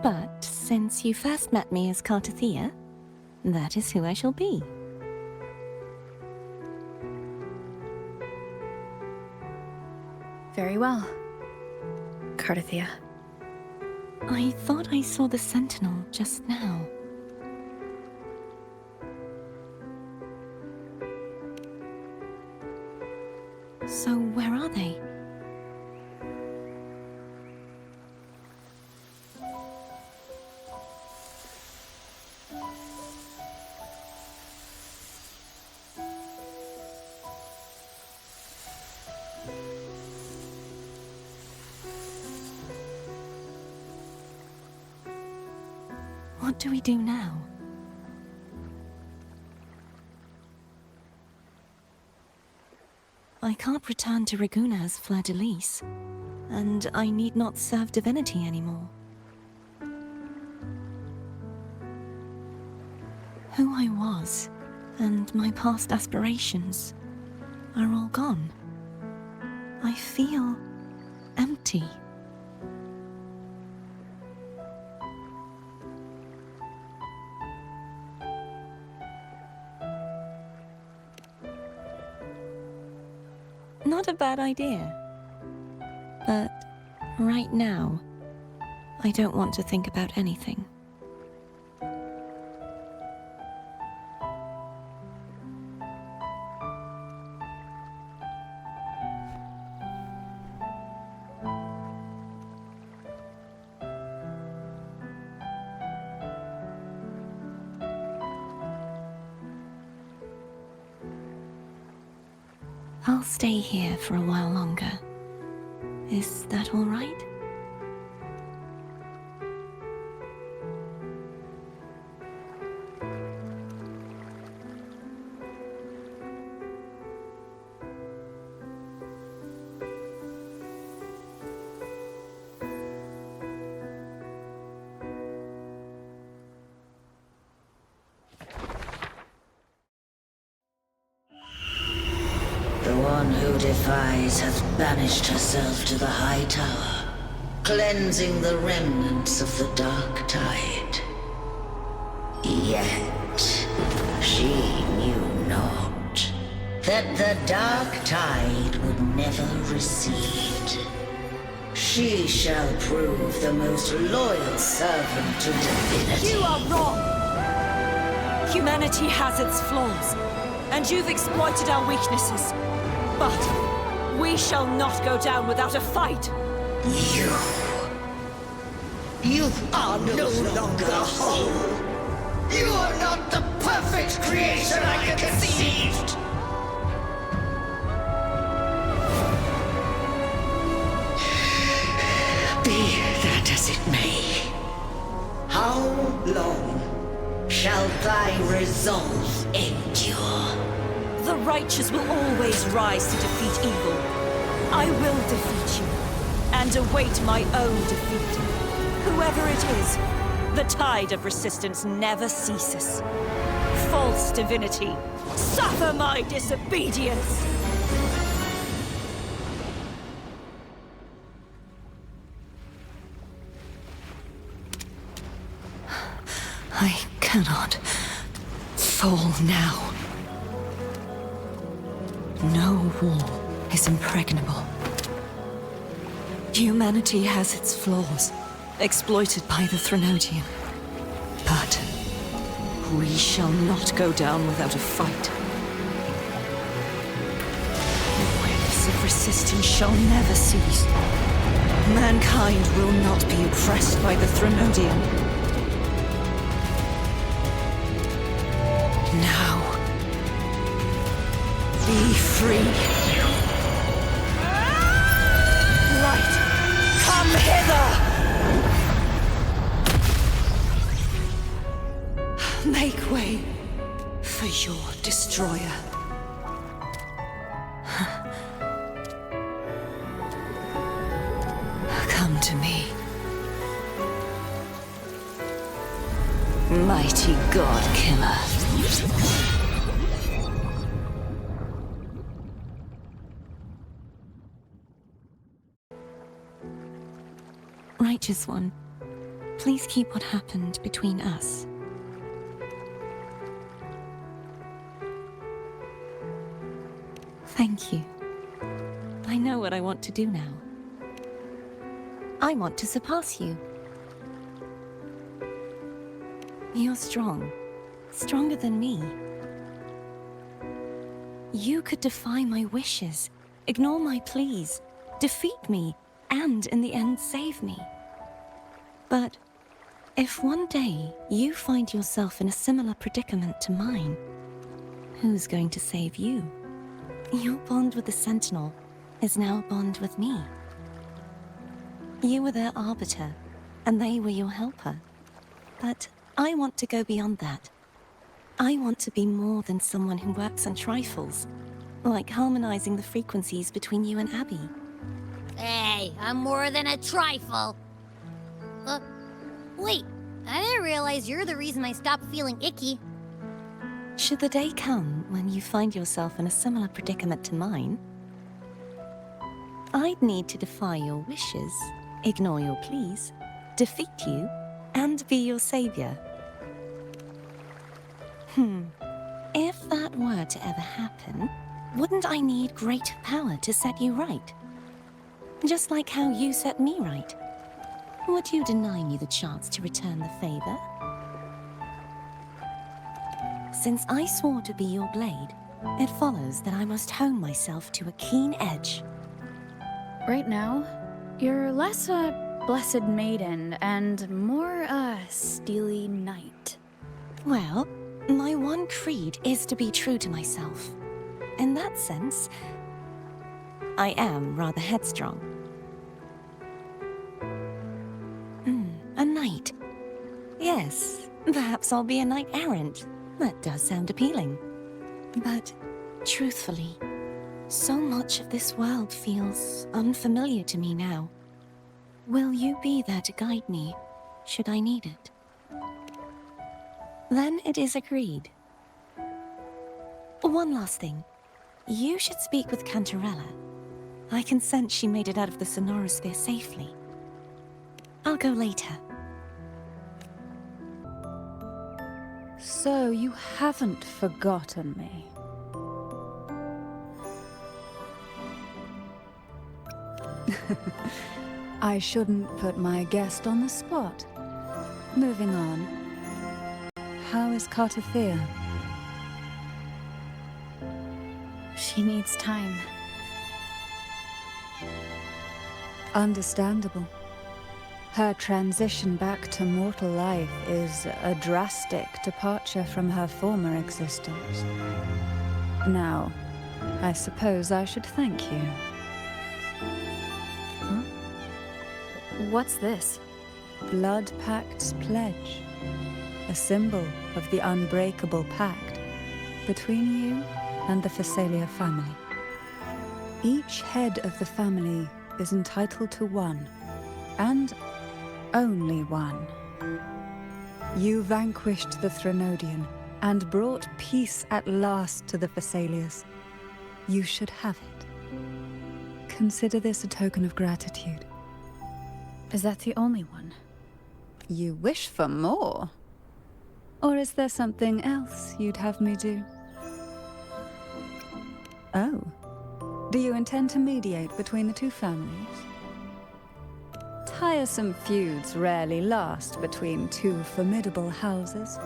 But since you first met me as Cartathea, that is who I shall be. Very well, Cartathea. I thought I saw the Sentinel just now. So where are they? What do we do now? I can't return to Reguna as Fleur-de-Lis, and I need not serve divinity anymore. Who I was, and my past aspirations, are all gone. I feel empty. Not a bad idea. But right now, I don't want to think about anything. I'll stay here for a while longer. Is that all right? The one who defies hath banished herself to the high tower, cleansing the remnants of the dark tide. Yet she knew not that the dark tide would never recede. She shall prove the most loyal servant to divinity. You are wrong! Humanity has its flaws, and you've exploited our weaknesses. But we shall not go down without a fight. You are no longer whole. You are not the perfect creation I conceived. Be that as it may, how long shall thy resolve endure? The righteous will always rise to defeat evil. I will defeat you, and await my own defeat. Whoever it is, the tide of resistance never ceases. False divinity, suffer my disobedience! I cannot fall now. No wall is impregnable. Humanity has its flaws, exploited by the Threnodian. But we shall not go down without a fight. The waves of resistance shall never cease. Mankind will not be oppressed by the Threnodian. Now, be free. Light, come hither! Make way for your destroyer. Come to me. Mighty God Killer. Righteous One, please keep what happened between us. Thank you. I know what I want to do now. I want to surpass you. You're strong. Stronger than me. You could defy my wishes, ignore my pleas, defeat me, and in the end save me. But if one day you find yourself in a similar predicament to mine, who's going to save you? Your bond with the Sentinel is now a bond with me. You were their arbiter, and they were your helper. But I want to go beyond that. I want to be more than someone who works on trifles, like harmonizing the frequencies between you and Abby. Hey, I'm more than a trifle. Wait, I didn't realize you're the reason I stopped feeling icky. Should the day come when you find yourself in a similar predicament to mine, I'd need to defy your wishes, ignore your pleas, defeat you, and be your savior. If that were to ever happen, wouldn't I need great power to set you right? Just like how you set me right. Would you deny me the chance to return the favor? Since I swore to be your blade, it follows that I must hone myself to a keen edge. Right now, you're less a blessed maiden and more a steely knight. Well, my one creed is to be true to myself. In that sense, I am rather headstrong. A knight. Yes, perhaps I'll be a knight errant. That does sound appealing. But, truthfully, so much of this world feels unfamiliar to me now. Will you be there to guide me, should I need it? Then it is agreed. One last thing. You should speak with Cantarella. I can sense she made it out of the sonorosphere safely. I'll go later. So you haven't forgotten me. I shouldn't put my guest on the spot. Moving on. How is Cartathea? She needs time. Understandable. Her transition back to mortal life is a drastic departure from her former existence. Now, I suppose I should thank you. Huh? What's this? Blood Pact's pledge. A symbol of the unbreakable pact between you and the Phasalia family. Each head of the family is entitled to one, and only one. You vanquished the Threnodian and brought peace at last to the Phasalias. You should have it. Consider this a token of gratitude. Is that the only one? You wish for more? Or is there something else you'd have me do? Oh. Do you intend to mediate between the two families? Tiresome feuds rarely last between two formidable houses.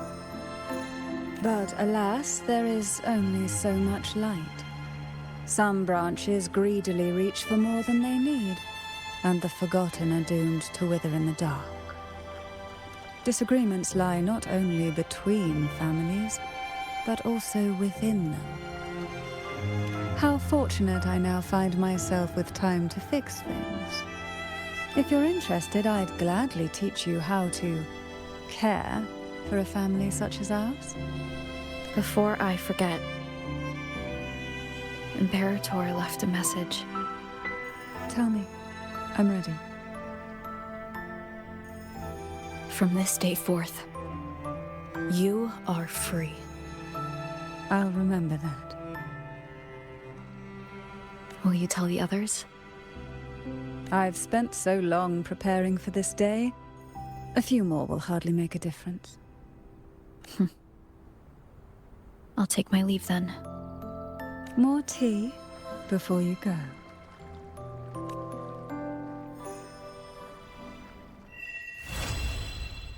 But alas, there is only so much light. Some branches greedily reach for more than they need, and the forgotten are doomed to wither in the dark. Disagreements lie not only between families, but also within them. How fortunate I now find myself with time to fix things. If you're interested, I'd gladly teach you how to care for a family such as ours. Before I forget, Imperator left a message. Tell me. I'm ready. From this day forth, you are free. I'll remember that. Will you tell the others? I've spent so long preparing for this day. A few more will hardly make a difference. I'll take my leave then. More tea before you go.